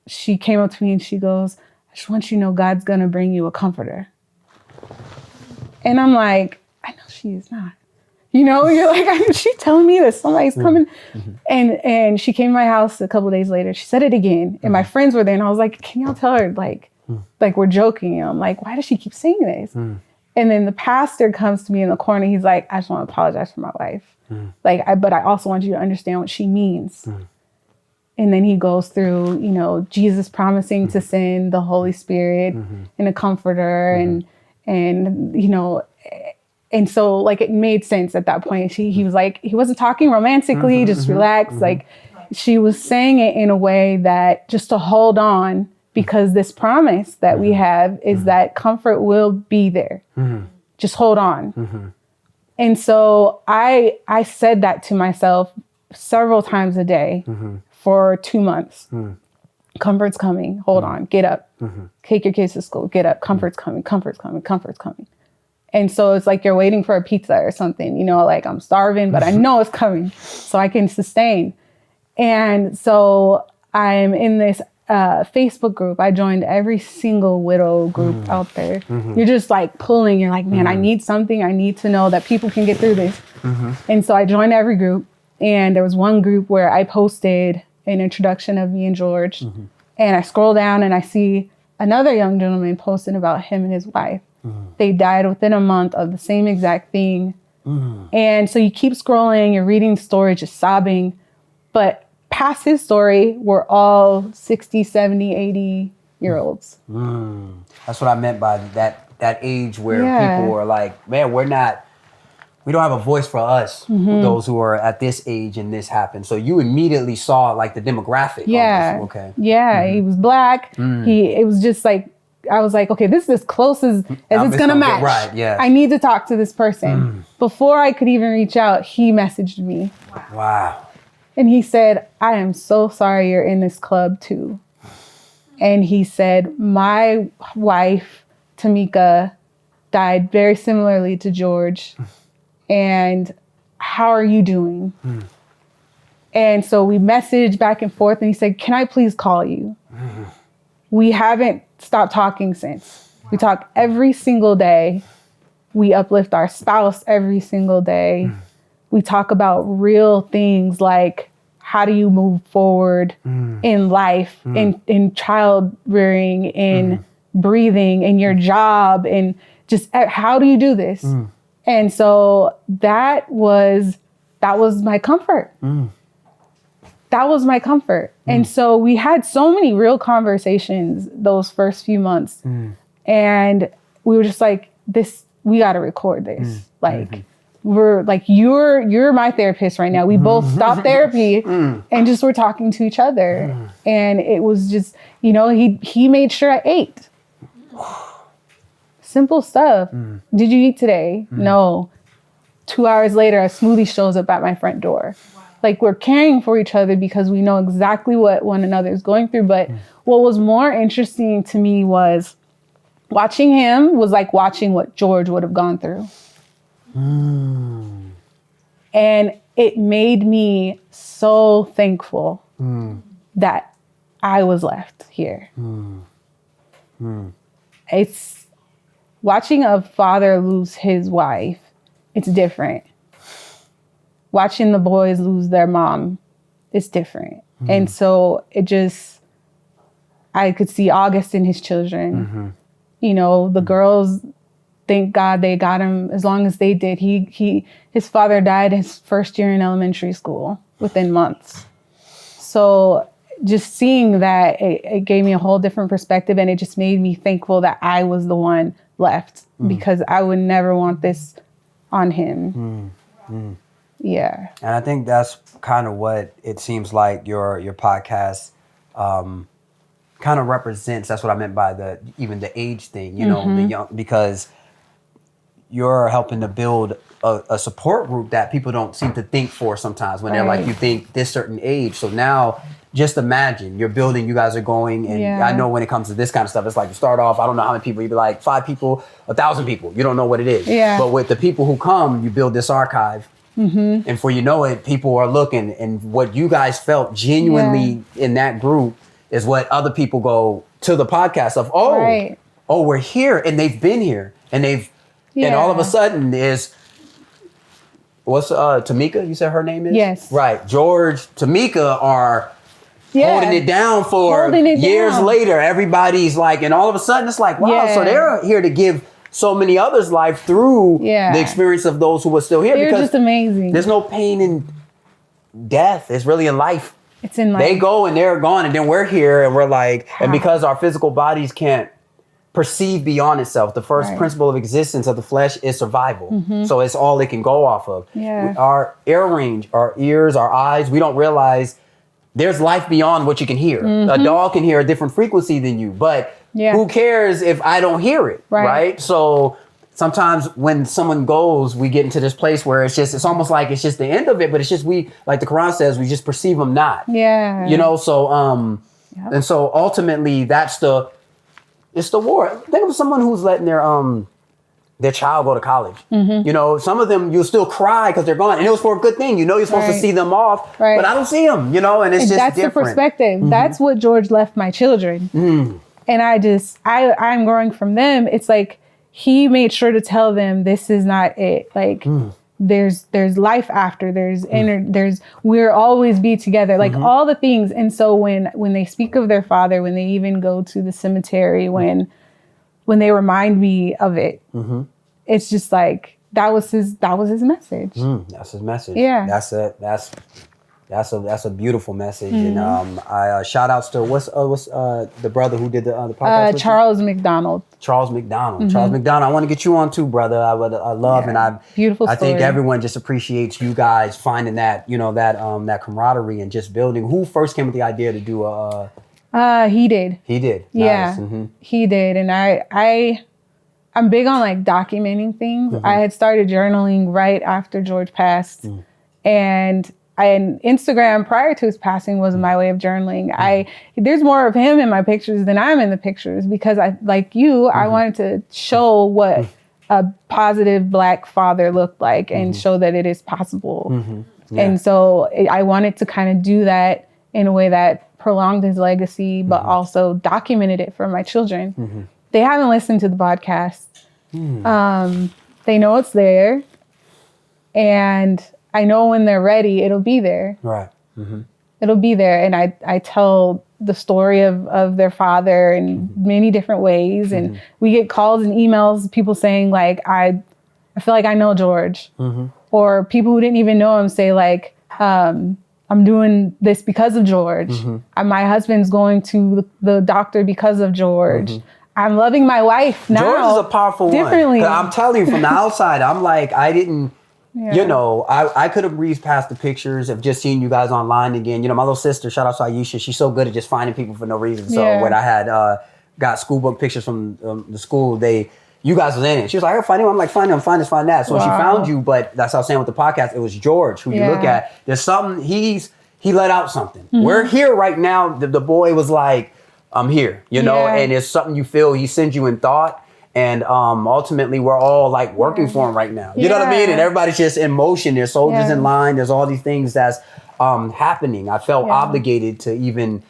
she came up to me and she goes, I just want you to know God's going to bring you a comforter. And I'm like, I know she is not. You know, you're like, she's telling me that somebody's coming. And she came to my house a couple of days later. She said it again. And my friends were there. And I was like, can y'all tell her, like we're joking? And I'm like, why does she keep saying this? And then the pastor comes to me in the corner. He's like, I just want to apologize for my wife. But I also want you to understand what she means. And then he goes through, you know, Jesus promising to send the Holy Spirit and a comforter and, you know, and so like it made sense at that point. He was like, he wasn't talking romantically, just relax. Like she was saying it in a way that just to hold on, because this promise that we have is that comfort will be there. Just hold on. And so I said that to myself several times a day for 2 months. Comfort's coming. Hold on. Get up. Take your kids to school. Get up. Comfort's coming. Comfort's coming. Comfort's coming. And so it's like you're waiting for a pizza or something, you know, like I'm starving, but I know it's coming so I can sustain. And so I'm in this Facebook group. I joined every single widow group out there. You're just like pulling. You're like, man, I need something. I need to know that people can get through this. And so I joined every group. And there was one group where I posted an introduction of me and George. And I scroll down and I see another young gentleman posting about him and his wife. They died within a month of the same exact thing. And so you keep scrolling, you're reading the story, just sobbing. But past his story, we're all 60, 70, 80-year-olds. That's what I meant by that age where people are like, man, we don't have a voice for us, those who are at this age and this happened. So you immediately saw like the demographic. Yeah. Okay. Yeah. He was Black. It was just like, I was like, okay, this is as close as it's going to match. Right. Yeah. I need to talk to this person. Before I could even reach out, he messaged me. Wow. And he said, I am so sorry you're in this club too. And he said, my wife, Tamika, died very similarly to George. And how are you doing? And so we messaged back and forth and he said, can I please call you? We haven't stopped talking since. We talk every single day. We uplift our spouse every single day. We talk about real things like how do you move forward in life, in child rearing, in breathing, in your job, and just how do you do this? And so that was my comfort. That was my comfort. And so we had so many real conversations those first few months. And we were just like, we got to record this. Like, we're like, you're my therapist right now. We both stopped therapy and just were talking to each other. And it was just, you know, he made sure I ate. Simple stuff. Did you eat today? No. 2 hours later, a smoothie shows up at my front door. Wow. Like, we're caring for each other because we know exactly what one another is going through. But what was more interesting to me was watching him was like watching what George would have gone through. And it made me so thankful that I was left here. It's watching a father lose his wife. It's different. Watching the boys lose their mom, it's different. And so I could see August and his children. You know, the girls, thank God they got him as long as they did. His father died his first year in elementary school within months. So just seeing that, it gave me a whole different perspective, and it just made me thankful that I was the one left because I would never want this on him. Yeah. And I think that's kind of what it seems like your podcast kind of represents. That's what I meant by even the age thing, you know, the young, because you're helping to build a support group that people don't seem to think for sometimes when they're like, you think this certain age. So now just imagine you're building, you guys are going, and I know when it comes to this kind of stuff, it's like you start off, I don't know how many people, you'd be like 5 people, 1,000 people. You don't know what it is. Yeah. But with the people who come, you build this archive. And before you know it, people are looking, and what you guys felt genuinely in that group is what other people go to the podcast of, oh, we're here, and they've been here, and and all of a sudden is, what's Tamika, you said her name is? Yes. Right. George, Tamika are holding it down for years later. Everybody's like, and all of a sudden it's like, wow, so they're here to give so many others life through the experience of those who were still here. They're just amazing. There's no pain in death. It's really in life. It's in life. They go and they're gone, and then we're here, and we're like, and because our physical bodies can't perceive beyond itself, the first principle of existence of the flesh is survival. So it's all it can go off of. Our ear range, our ears, our eyes, we don't realize there's life beyond what you can hear. A dog can hear a different frequency than you, but who cares if I don't hear it, right? So sometimes when someone goes, we get into this place where it's almost like it's just the end of it, but it's just, like the Quran says, we just perceive them not. You know, so, and so ultimately it's the war. Think of someone who's letting their child go to college. You know, some of them you'll still cry because they're gone, and it was for a good thing. You know, you're supposed to see them off, but I don't see them. You know, and it's just that's different. The perspective. That's what George left my children, and I'm growing from them. It's like he made sure to tell them this is not it. Like there's life after. We'll always be together. Like all the things. And so when they speak of their father, when they even go to the cemetery, when they remind me of it, it's just like that was his message. That's his message. Yeah, that's a beautiful message. And I shout outs to what's the brother who did the podcast. Charles McDonald. Charles McDonald. I want to get you on too, brother. I love and beautiful. I think everyone just appreciates you guys finding that that camaraderie and just building. Who first came with the idea to do he did. He did. Yeah, nice. He did. And I'm big on like documenting things. I had started journaling right after George passed, and Instagram prior to his passing was my way of journaling. There's more of him in my pictures than I'm in the pictures because I wanted to show what a positive Black father looked like and show that it is possible. And so I wanted to kind of do that in a way that prolonged his legacy, but also documented it for my children. They haven't listened to the podcast. They know it's there, and I know when they're ready, it'll be there. Right. It'll be there. And I tell the story of their father in many different ways. And we get calls and emails, people saying like, I feel like I know George. Or people who didn't even know him say like, I'm doing this because of George. My husband's going to the doctor because of George. I'm loving my wife now. George is a powerful one. I'm telling you, from the outside, I'm like, you know, I could have breezed past the pictures of just seeing you guys online again. You know, my little sister, shout out to Aisha, she's so good at just finding people for no reason. So when I had got school book pictures from the school, you guys was in it. She was like, I find him. I'm like, find him, find this, find that. So when she found you, but that's what I was saying with the podcast, it was George, who you look at. There's something, he let out something. We're here right now. The boy was like, I'm here, you know, and it's something you feel, he sends you in thought. And ultimately, we're all like working for him right now. You know what I mean? And everybody's just in motion. There's soldiers in line. There's all these things that's happening. I felt obligated to even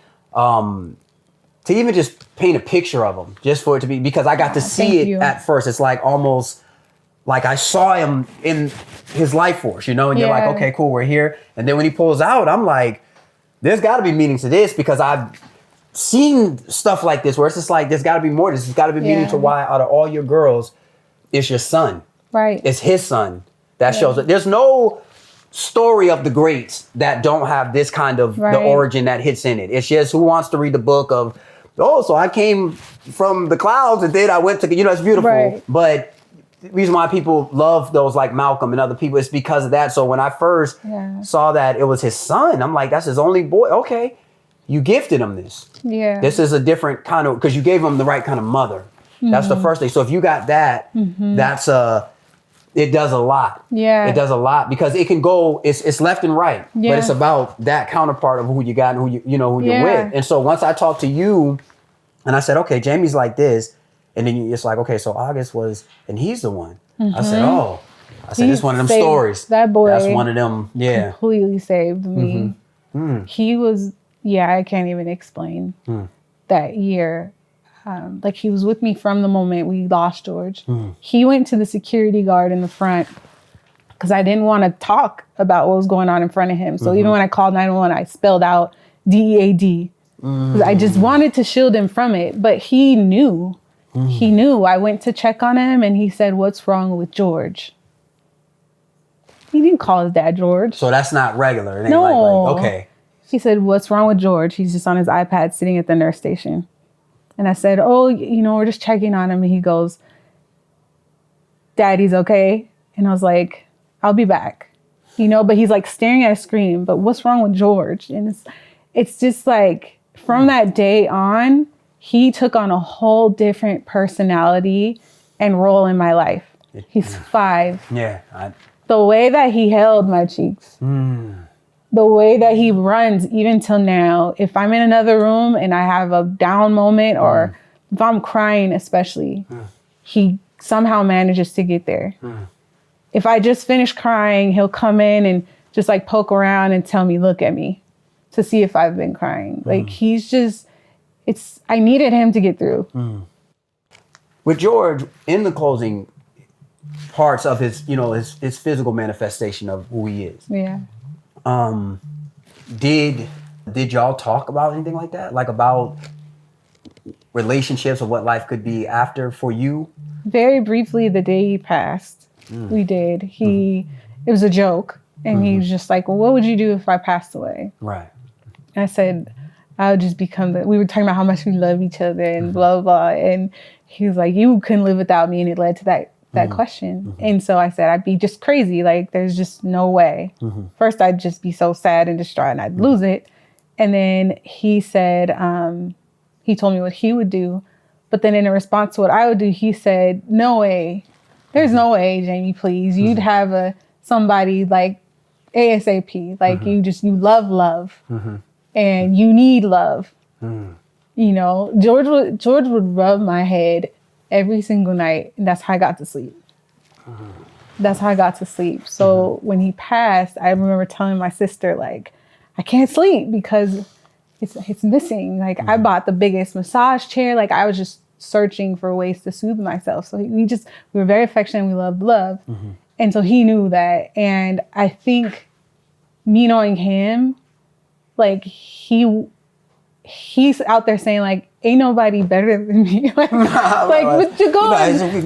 just paint a picture of him, just for it to be, because I got to see it at first. It's like almost like I saw him in his life force, you know? And you're like, okay, cool, we're here. And then when he pulls out, I'm like, there's got to be meaning to this, because I've seen stuff like this where it's just like, there's got to be more. There's got to be meaning to why out of all your girls, it's your son. Right. It's his son that shows it. There's no story of the greats that don't have this kind of the origin that hits in it. It's just, who wants to read the book of, oh, so I came from the clouds and then I went to, you know, it's beautiful. Right. But the reason why people love those like Malcolm and other people is because of that. So when I first saw that it was his son, I'm like, that's his only boy. Okay. You gifted him this. Yeah. This is a different kind of, because you gave him the right kind of mother. That's the first thing. So if you got that, that's it does a lot. Yeah. It does a lot, because it can go, it's left and right, but it's about that counterpart of who you got and who who you're with. And so once I talked to you and I said, okay, Jaimie's like this. And then it's like, okay, so August was, and he's the one. I said, it's one of them stories. That boy. That's one of them. Yeah. Completely saved me. He was, I can't even explain that year. Like, he was with me from the moment we lost George. He went to the security guard in the front because I didn't want to talk about what was going on in front of him. So even when I called 911, I spelled out DEAD. I just wanted to shield him from it. But he knew. He knew. I went to check on him and he said, "What's wrong with George?" He didn't call his dad George. So that's not regular. It ain't like, okay. He said, "What's wrong with George? He's just on his iPad sitting at the nurse station." And I said, "Oh, we're just checking on him." And he goes, "Daddy's okay?" And I was like, "I'll be back." But he's like staring at a screen. But what's wrong with George? And it's just like, from that day on, he took on a whole different personality and role in my life. He's 5. Yeah. The way that he held my cheeks. The way that he runs, even till now, if I'm in another room and I have a down moment, or if I'm crying especially, he somehow manages to get there. If I just finish crying, he'll come in and just like poke around and tell me, "Look at me," to see if I've been crying. Like, he's just, I needed him to get through. With George, in the closing parts of his, his physical manifestation of who he is. Yeah. Did y'all talk about anything like that? Like, about relationships or what life could be after for you? Very briefly, the day he passed, we did. It was a joke. And he was just like, "Well, what would you do if I passed away?" Right. And I said, "I would just become we were talking about how much we love each other and blah, blah. And he was like, "You couldn't live without me." And it led to that question. And so I said, I'd be just crazy. Like, there's just no way. First, I'd just be so sad and distraught and I'd lose it. And then he said, he told me what he would do. But then in response to what I would do, he said, "No way. There's no way, Jaimie, please. You'd have somebody like ASAP. Like, you love. And you need love." George would rub my head every single night, and that's how I got to sleep. That's how I got to sleep. So when he passed, I remember telling my sister, like, I can't sleep because it's missing. Like, I bought the biggest massage chair. Like, I was just searching for ways to soothe myself. So we were very affectionate. We loved love. And so he knew that. And I think me knowing him, like, he's out there saying, like, ain't nobody better than me. Like, but you go.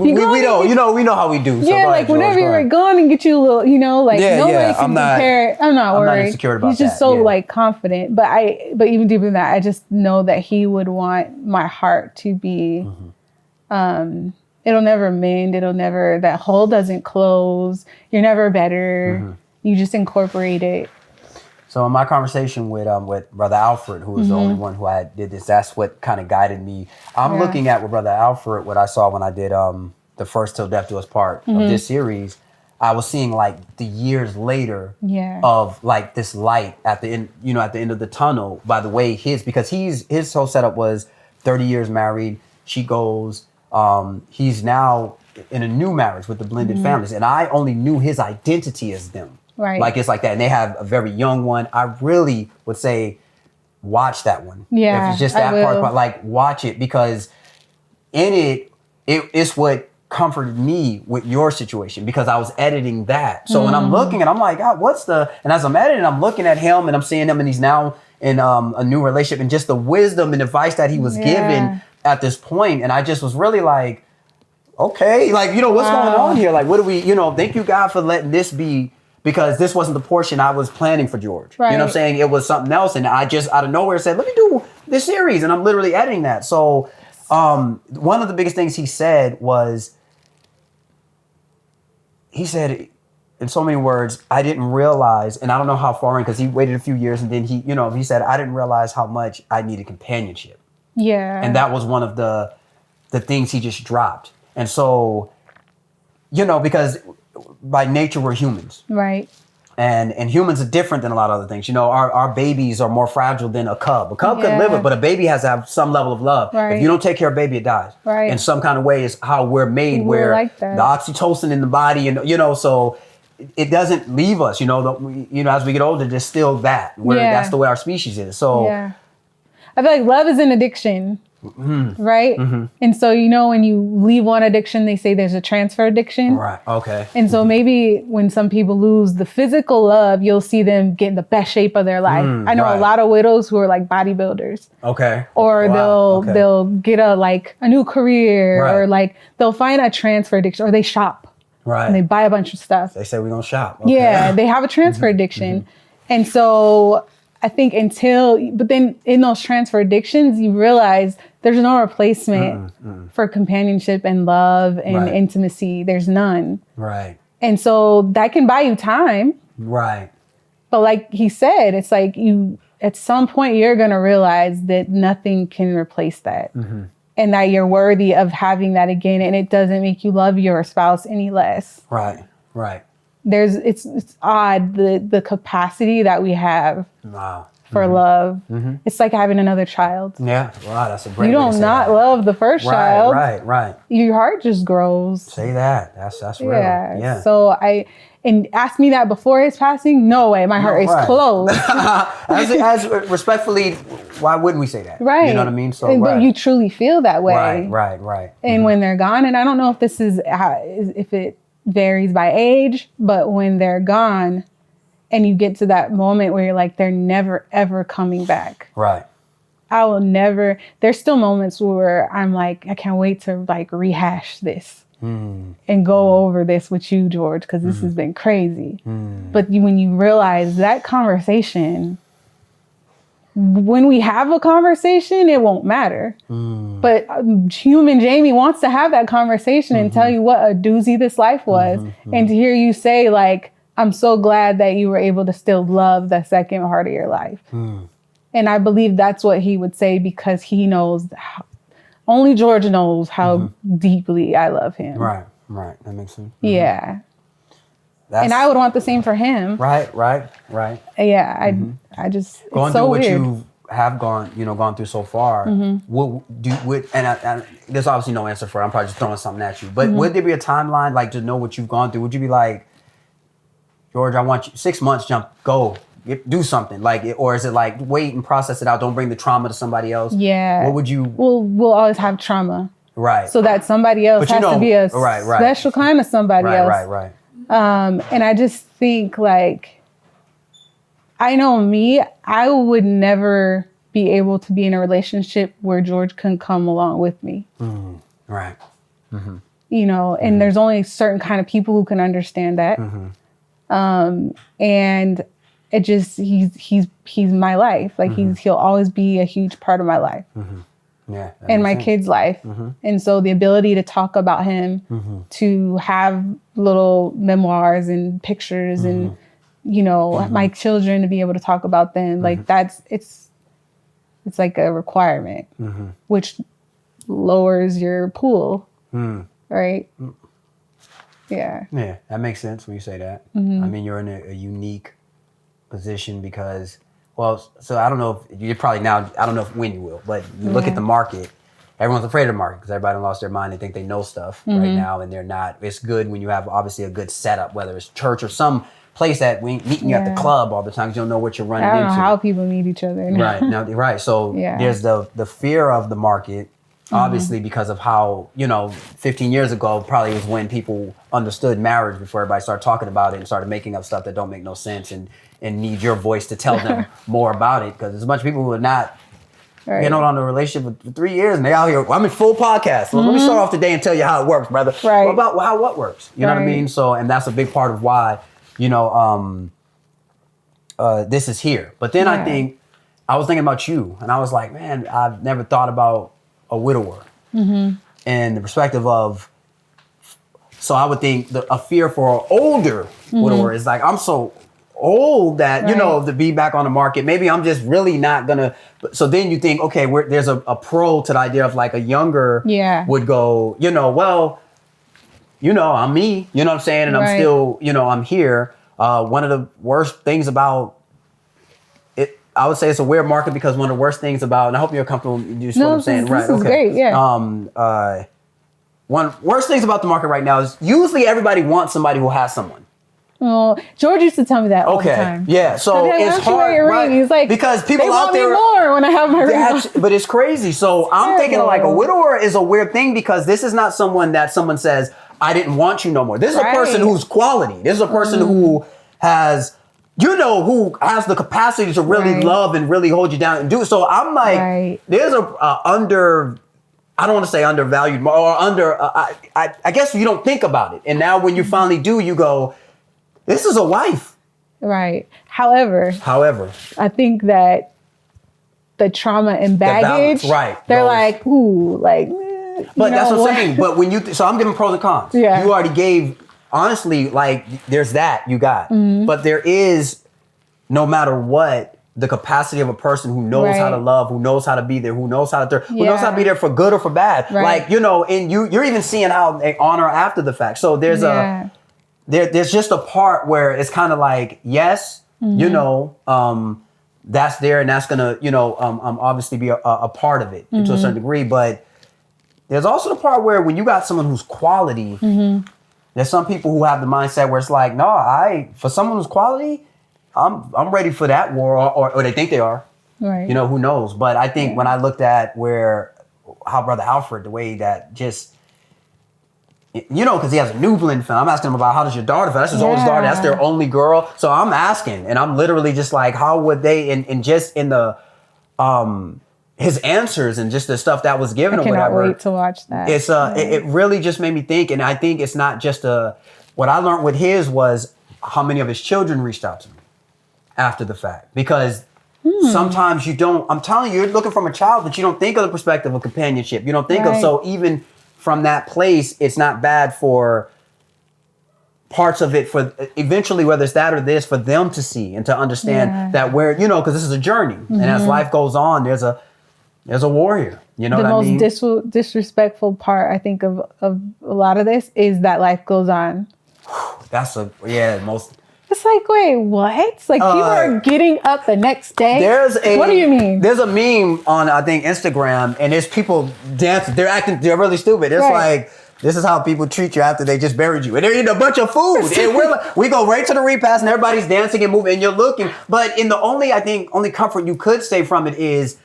We know how we do. So yeah, like, whenever you're going and get you a little, like, nobody can compare. I'm not worried. I'm not insecure about that. He's just so like confident. But even deeper than that, I just know that he would want my heart to be It'll never mend. That hole doesn't close. You're never better. You just incorporate it. So in my conversation with Brother Alfred, who was the only one who I did this, that's what kind of guided me. I'm looking at with Brother Alfred, what I saw when I did the first Till Death Do Us Part of this series. I was seeing like the years later of like this light at the end, at the end of the tunnel by the way because his whole setup was 30 years married. She goes, he's now in a new marriage with the blended families. And I only knew his identity as them. Right. Like it's like that. And they have a very young one. I really would say watch that one. Yeah. If it's just that part, like watch it because in it's what comforted me with your situation because I was editing that. So when I'm looking and I'm like, God, and as I'm editing, I'm looking at him and I'm seeing him and he's now in a new relationship and just the wisdom and advice that he was given at this point. And I just was really like, okay, like, what's going on here? Like, what do we, thank you God for letting this be because this wasn't the portion I was planning for George. Right. You know what I'm saying? It was something else. And I just out of nowhere said, let me do this series. And I'm literally editing that. So one of the biggest things he said was, he said in so many words, I didn't realize, and I don't know how far in, because he waited a few years and then he said, I didn't realize how much I needed companionship. Yeah. And that was one of the things he just dropped. And so, because by nature we're humans. Right. And humans are different than a lot of other things. Our babies are more fragile than a cub. A cub can live it, but a baby has to have some level of love. Right. If you don't take care of a baby, it dies. Right. In some kind of way is how we're made, We're where like that. the oxytocin in the body, and so it doesn't leave us. As we get older, there's still that. Where that's the way our species is. So I feel like love is an addiction. Right? And so, when you leave one addiction, they say there's a transfer addiction. Right. Okay. And so maybe when some people lose the physical love, you'll see them get in the best shape of their life. I know a lot of widows who are like bodybuilders. Okay. Or they'll get a new career or like they'll find a transfer addiction or they shop. Right. And they buy a bunch of stuff. They say we're going to shop. Okay. Yeah. They have a transfer addiction. And so I think but then in those transfer addictions, you realize there's no replacement for companionship and love and intimacy. There's none. Right. And so that can buy you time. Right. But like he said, it's like at some point you're going to realize that nothing can replace that. And that you're worthy of having that again. And it doesn't make you love your spouse any less. Right. Right. It's odd the capacity that we have for love. It's like having another child. Yeah, wow, that's a great. You don't not love the first child. Right. Your heart just grows. Say that. That's real. Yeah. So and ask me that before his passing. No way, my heart is closed. as respectfully, why wouldn't we say that? Right. You know what I mean? So but you truly feel that way. Right. And when they're gone, and I don't know if this is if it varies by age, but when they're gone and you get to that moment where you're like, they're never, ever coming back. Right. I will never, there's still moments where I'm like, I can't wait to like rehash this and go over this with you, George, because this has been crazy. But when you realize that conversation, when we have a conversation, it won't matter. But human Jaimie wants to have that conversation and tell you what a doozy this life was. And to hear you say like, I'm so glad that you were able to still love the second part of your life. And I believe that's what he would say because he knows, only George knows how deeply I love him. Right. That makes sense. Yeah. And I would want the same for him. Right. Yeah, I just going it's so through what weird. you have gone through so far. And there's obviously no answer for it. I'm probably just throwing something at you. But would there be a timeline like to know what you've gone through? Would you be like, George, I want you 6 months, go do something or is it like wait and process it out? Don't bring the trauma to somebody else. Yeah. What would you? We'll always have trauma. Right. So that somebody else has to be a special kind of somebody else. Right. And I just think like, I know me, I would never be able to be in a relationship where George can come along with me. Right. And there's only certain kind of people who can understand that. And it just, he's my life. Like he'll always be a huge part of my life. in my kid's life. And so the ability to talk about him, to have little memoirs and pictures and, you know, my children to be able to talk about them, like it's like a requirement, which lowers your pool, right? Yeah. Yeah, that makes sense when you say that. I mean, you're in a unique position because, well, so I don't know if you're probably now, I don't know if when you will, but you look at the market, everyone's afraid of the market because everybody lost their mind. They think they know stuff right now and they're not. It's good when you have obviously a good setup, whether it's church or some place that we meeting you at the club all the time because you don't know what you're running into. I don't know how people meet each other. Right. So there's the fear of the market. Obviously, because of how, 15 years ago probably was when people understood marriage before everybody started talking about it and started making up stuff that don't make no sense and need your voice to tell them more about it. Because there's a bunch of people who are not getting on a relationship for 3 years and they out here, well, I'm in full podcast. Well, let me start off today and tell you how it works, brother. Right. What about what works? You know what I mean? So, and that's a big part of why, this is here. But then I was thinking about you and I was like, man, I've never thought about a widower and the perspective of, so I would think a fear for an older widower is like, I'm so old that, to be back on the market, maybe I'm just really not gonna. So then you think, okay, there's a pro to the idea of like a younger would go, well, I'm me, you know what I'm saying? And I'm still, I'm here. One of the worst things about I would say it's a weird market because one of the worst things about, and I hope you're comfortable with what I'm saying. This is great, yeah. One worst things about the market right now is usually everybody wants somebody who has someone. Oh, George used to tell me that all the time. Yeah, so it's hard, right? He's like, because people out there me more when I have my ring. But it's crazy. So I'm thinking like a widower is a weird thing because this is not someone that someone says, I didn't want you no more. This is a person who's quality. This is a person who has, who has the capacity to really love and really hold you down and do it. So I'm like, there's I don't want to say undervalued or I guess you don't think about it. And now when you finally do, you go, this is a wife. Right. However, I think that the trauma and baggage, they're like, ooh, like, but that's what I'm saying. But when so I'm giving pros and cons. Yeah. You already gave, honestly, like there's that you got, but there is, no matter what, the capacity of a person who knows how to love, who knows how to be there, who knows how to knows how to be there for good or for bad. Like, and you're even seeing how they honor after the fact. So there's there's just a part where it's kind of like, yes, that's there and that's gonna, obviously be a part of it to a certain degree. But there's also the part where when you got someone who's quality, there's some people who have the mindset where it's like, no, for someone who's quality, I'm ready for that war, or they think they are. Right. Who knows? But I think when I looked at how Brother Alfred, the way that just, because he has a new blend film. I'm asking him about how does your daughter feel? That's his oldest daughter. That's their only girl. So I'm asking, and I'm literally just like, how would they, and just in the, his answers and just the stuff that was given or whatever. I cannot wait to watch that. It's it really just made me think, and I think it's not just what I learned with his was how many of his children reached out to me after the fact, because sometimes you don't, I'm telling you, you're looking from a child, but you don't think of the perspective of companionship. You don't think of, so even from that place, it's not bad for parts of it, for eventually, whether it's that or this, for them to see and to understand that because this is a journey. And as life goes on, there's a warrior. You know what I mean? The most disrespectful part, I think, of a lot of this is that life goes on. That's most... It's like, wait, what? Like, people are getting up the next day? What do you mean? There's a meme on, I think, Instagram, and there's people dancing. They're really stupid. It's like, this is how people treat you after they just buried you. And they're eating a bunch of food. And we go right to the repast, and everybody's dancing and moving, and you're looking. But in the only comfort you could say from it is,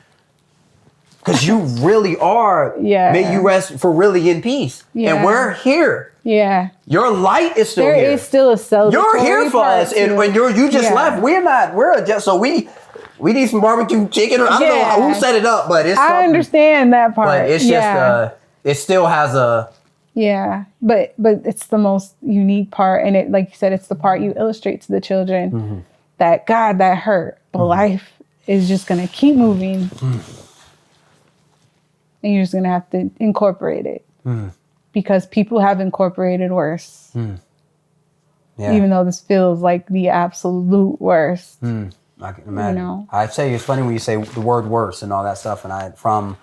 because you really are, may you rest for really in peace. Yeah. And we're here. Yeah. Your light is still here. There is still a celebratory. You're here for us. And when you just left, so we need some barbecue chicken. I don't know who set it up, but it's I understand that part. But it's just it still has a but it's the most unique part, and it, like you said, it's the part you illustrate to the children that God, that hurt, but life is just gonna keep moving. and you're just going to have to incorporate it because people have incorporated worse. Yeah. Even though this feels like the absolute worst. I can imagine. You know? I tell you, it's funny when you say the word worse and all that stuff. And from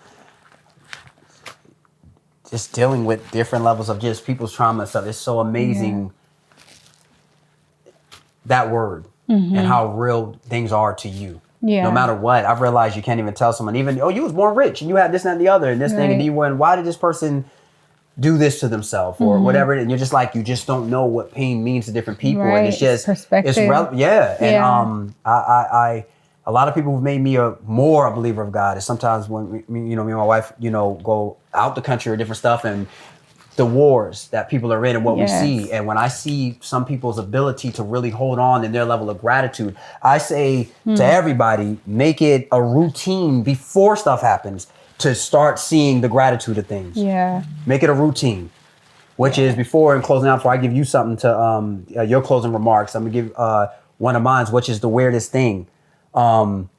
just dealing with different levels of just people's trauma and stuff, it's so amazing that word and how real things are to you. Yeah. No matter what, I've realized you can't even tell someone, even, you was born rich and you had this, that, and the other, and this thing, and you went, why did this person do this to themselves or whatever? And you're just like, you just don't know what pain means to different people. And it's just, perspective. And I a lot of people have made me more a believer of God is sometimes when me and my wife, go out the country or different stuff and the wars that people are in and what we see. And when I see some people's ability to really hold on in their level of gratitude, I say to everybody, make it a routine before stuff happens to start seeing the gratitude of things. Yeah. Make it a routine, which is before I give you something to your closing remarks, I'm gonna give one of mine, which is the weirdest thing. In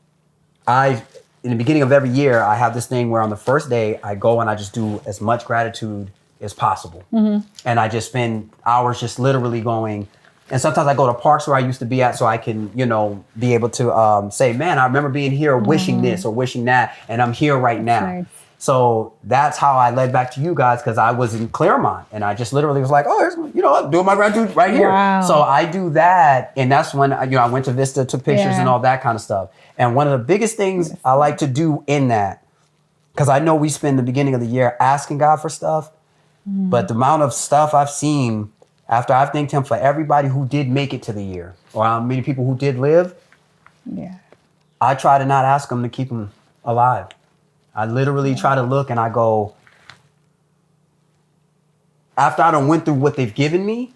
the beginning of every year, I have this thing where on the first day I go and I just do as much gratitude as possible. And I just spend hours just literally going. And sometimes I go to parks where I used to be at so I can, be able to say, man, I remember being here wishing this or wishing that, and I'm here right now. Nice. So that's how I led back to you guys, because I was in Claremont and I just literally was like, oh, here's, I'm doing my gratitude right here. Wow. So I do that. And that's when, I went to Vista, took pictures and all that kind of stuff. And one of the biggest things I like to do in that, because I know we spend the beginning of the year asking God for stuff, but the amount of stuff I've seen after I've thanked him for everybody who did make it to the year, or how many people who did live, I try to not ask them to keep them alive. I literally try to look and I go, after I done went through what they've given me,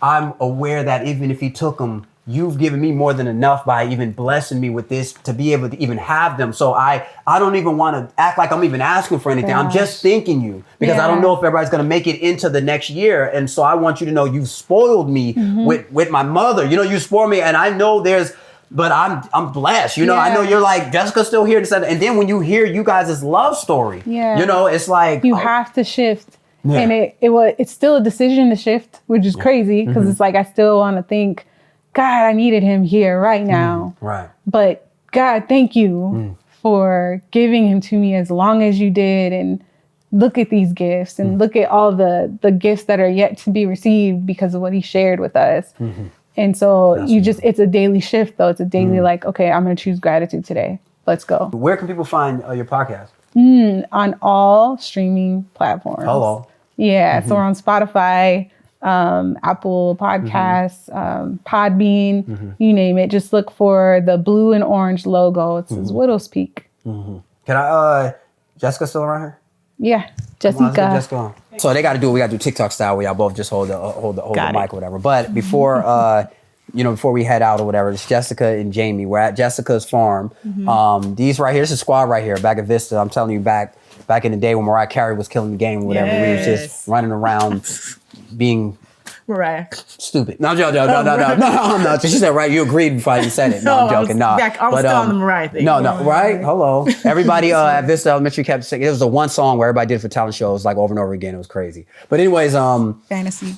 I'm aware that even if he took them, you've given me more than enough by even blessing me with this to be able to even have them. So I don't even want to act like I'm even asking for anything. I'm just thanking you because I don't know if everybody's going to make it into the next year. And so I want you to know you've spoiled me with my mother. You spoiled me, and I know but I'm blessed. I know you're like, Jessica's still here. And then when you hear you guys' love story, it's like you have to shift. And it's still a decision to shift, which is crazy because it's like I still want to think, God, I needed him here right now. Right. But God, thank you for giving him to me as long as you did. And look at these gifts and look at all the gifts that are yet to be received because of what he shared with us. And so it's a daily shift though. It's a daily like, okay, I'm going to choose gratitude today. Let's go. Where can people find your podcast? On all streaming platforms. Hello. Yeah. So we're on Spotify, Apple Podcasts, Podbean, you name it. Just look for the blue and orange logo. It says Widow's Peak. Can I, Jessica still around here? Yeah, Jessica. So we got to do TikTok style where y'all both just hold the mic or whatever. But before, before we head out or whatever, it's Jessica and Jaimie. We're at Jessica's farm. These right here, this is squad right here, back at Vista. I'm telling you, back in the day when Mariah Carey was killing the game or whatever, we was just running around being Mariah stupid. No. I'm not. She said, right, you agreed before I even said it. No, I'm joking. I was still on the Mariah thing. No, right? Hello. Everybody at Vista Elementary kept saying, it was the one song where everybody did for talent shows like over and over again. It was crazy. But anyways, Fantasy.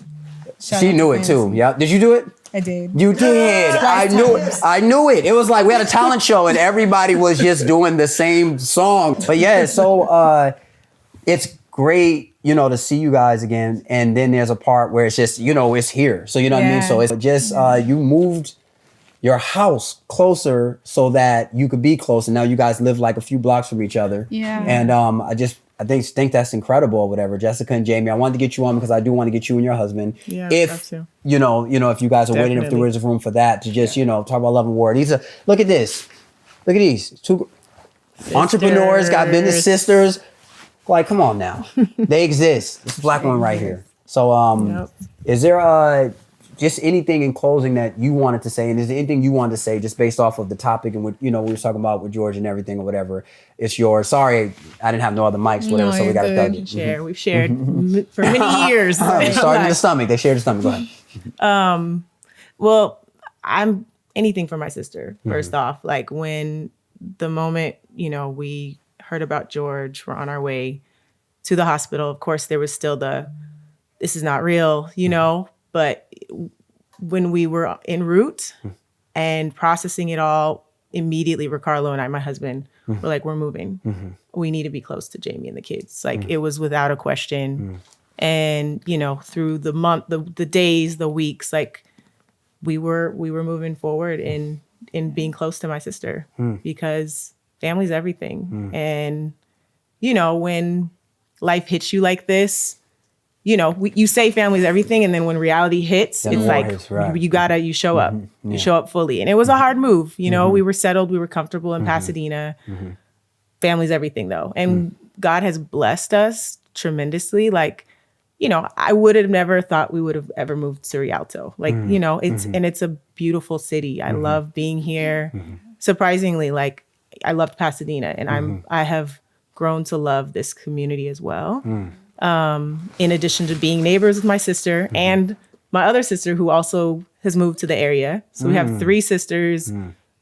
She knew it too. Yeah. Did you do it? I did. You did. I knew it. It was like we had a talent show and everybody was just doing the same song. But yeah, so it's great, to see you guys again. And then there's a part where it's just, it's here. So you know what I mean? So it's just you moved your house closer so that you could be close. And now you guys live like a few blocks from each other. Yeah. And I think that's incredible or whatever. Jessica and Jaimie, I wanted to get you on because I do want to get you and your husband. Yeah, if if you guys are waiting, if there is room for that to just talk about love and war. Look at this. Look at these two entrepreneurs, got business sisters. Like, come on now, they exist. This black woman right here. So, is there just anything in closing that you wanted to say, and is there anything you wanted to say just based off of the topic and what we were talking about with George and everything or whatever? It's yours. Sorry, I didn't have no other mics, whatever. So we got to thug it. We've shared for many years. Starting in the stomach. They shared the stomach. Go ahead. Well, I'm anything for my sister. First off, like when the moment heard about George. We're on our way to the hospital. Of course, there was still this is not real, you know, but when we were en route and processing it all, immediately Ricardo and I, my husband, were like, we're moving. We need to be close to Jaimie and the kids. Like it was without a question. And, you know, through the month, the days, the weeks, like we were moving forward in being close to my sister because family's everything. And, you know, when life hits you like this, you know, you say family's everything, and then when reality hits, it's like you show up, you show up fully. And it was a hard move. You know, we were settled, we were comfortable in Pasadena. Family's everything, though, and God has blessed us tremendously. Like, you know, I would have never thought we would have ever moved to Rialto. Like, you know, it's a beautiful city. I love being here. Surprisingly, like I loved Pasadena, and I have grown to love this community as well. In addition to being neighbors with my sister and my other sister who also has moved to the area. So we have 3 sisters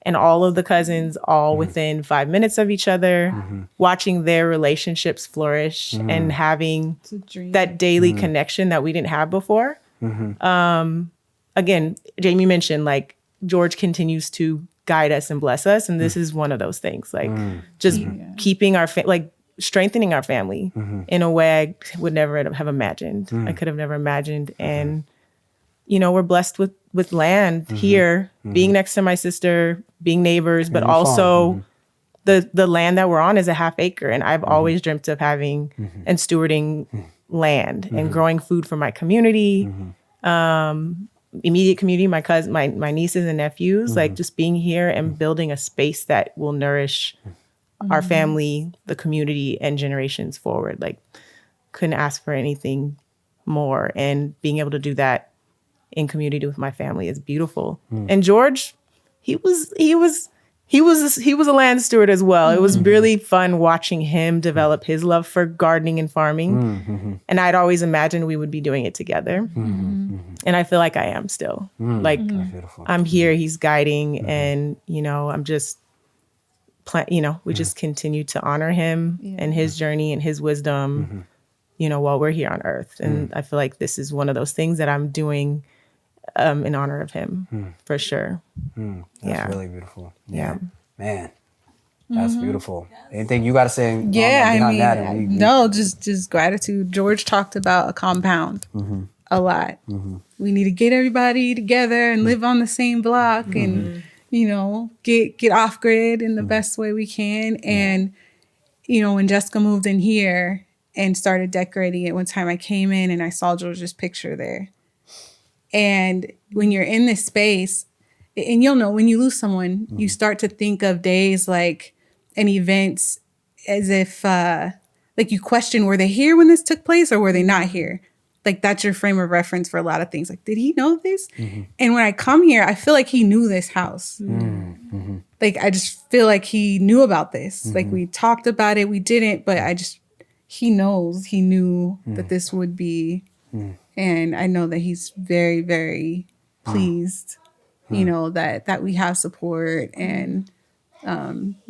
and all of the cousins all within 5 minutes of each other, watching their relationships flourish and having that daily connection that we didn't have before. Again, Jaimie mentioned like George continues to guide us and bless us. And this is one of those things, like just keeping our, strengthening our family in a way I would never have imagined. I could have never imagined. And, you know, we're blessed with land here, being next to my sister, being neighbors, but also the land that we're on is a half acre. And I've always dreamt of having and stewarding land and growing food for my community, immediate community, my cousin, my nieces and nephews, like just being here and building a space that will nourish our family, the community, and generations forward. Like, couldn't ask for anything more. And being able to do that in community with my family is beautiful. And George, he was a land steward as well. It was really fun watching him develop his love for gardening and farming. And I'd always imagined we would be doing it together. And I feel like I am still. Like, I'm here, he's guiding, and, you know, I'm just we just continue to honor him and his journey and his wisdom, you know, while we're here on earth. And I feel like this is one of those things that I'm doing in honor of him, for sure. That's really beautiful. Yeah. Man, that's beautiful. Anything you got to say? No, just gratitude. George talked about a compound a lot. We need to get everybody together and live on the same block and, you know, get off grid in the best way we can. And, you know, when Jessica moved in here and started decorating it, one time I came in and I saw George's picture there. And when you're in this space, and you'll know when you lose someone, you start to think of days like and events as if like you question, were they here when this took place or were they not here? Like that's your frame of reference for a lot of things. Like, did he know this? And when I come here, I feel like he knew this house. Like, I just feel like he knew about this. Like, we talked about it, we didn't, but he knew that this would be. And I know that he's very, very pleased, you know, that we have support and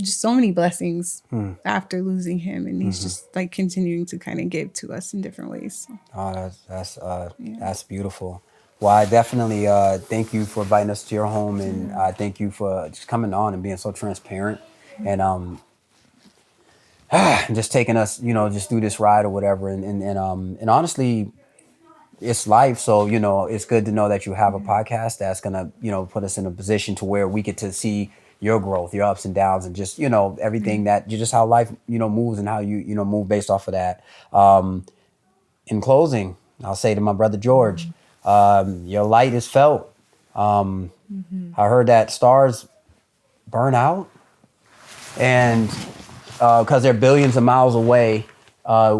just so many blessings after losing him. And he's just like continuing to kind of give to us in different ways. So. Oh, that's beautiful. Well, I definitely thank you for inviting us to your home, and I thank you for just coming on and being so transparent and just taking us, you know, just through this ride or whatever. And honestly, it's life. So, you know, it's good to know that you have a podcast that's going to, you know, put us in a position to where we get to see your growth, your ups and downs, and just, you know, everything that just how life, you know, moves and how you know, move based off of that. In closing, I'll say to my brother George, your light is felt. I heard that stars burn out, and because they're billions of miles away,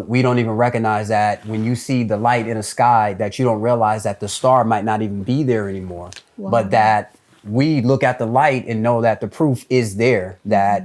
we don't even recognize that when you see the light in the sky, that you don't realize that the star might not even be there anymore, but that we look at the light and know that the proof is there, that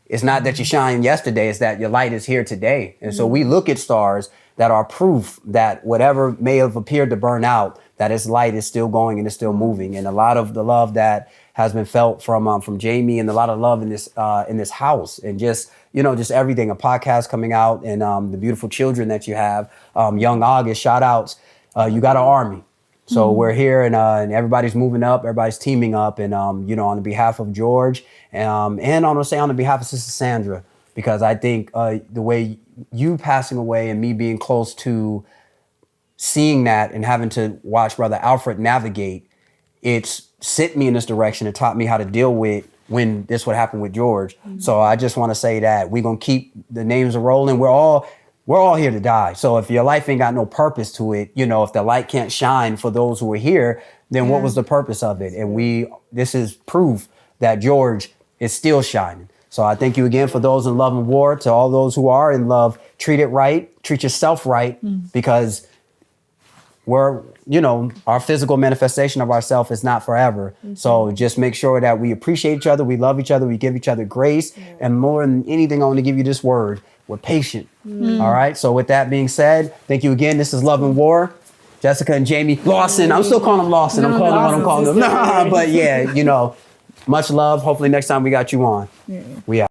it's not that you shine yesterday, it's that your light is here today. And so we look at stars that are proof that whatever may have appeared to burn out, that its light is still going and it's still moving. And a lot of the love that has been felt from Jaimie, and a lot of love in this house, and just just everything. A podcast coming out, and the beautiful children that you have. Young August, shout outs. You got an army. So we're here, and everybody's moving up, everybody's teaming up, and on the behalf of George, and I'm gonna say on the behalf of Sister Sandra, because I think the way you passing away and me being close to seeing that and having to watch Brother Alfred navigate, it's sent me in this direction and taught me how to deal with when this would happen with George. So I just want to say that we're gonna keep the names rolling. We're all here to die. So if your life ain't got no purpose to it, if the light can't shine for those who are here, then what was the purpose of it? And this is proof that George is still shining. So I thank you again for those in love and war. To all those who are in love, treat it right, treat yourself right, because we're, our physical manifestation of ourself is not forever. So just make sure that we appreciate each other, we love each other, we give each other grace, and more than anything, I want to give you this word: we're patient. All right. So with that being said, thank you again. This is Love and War. Jessica and Jaimie Lawson. I'm still calling them Lawson. I'm calling them what I'm calling them. But yeah, much love. Hopefully next time we got you on. We out.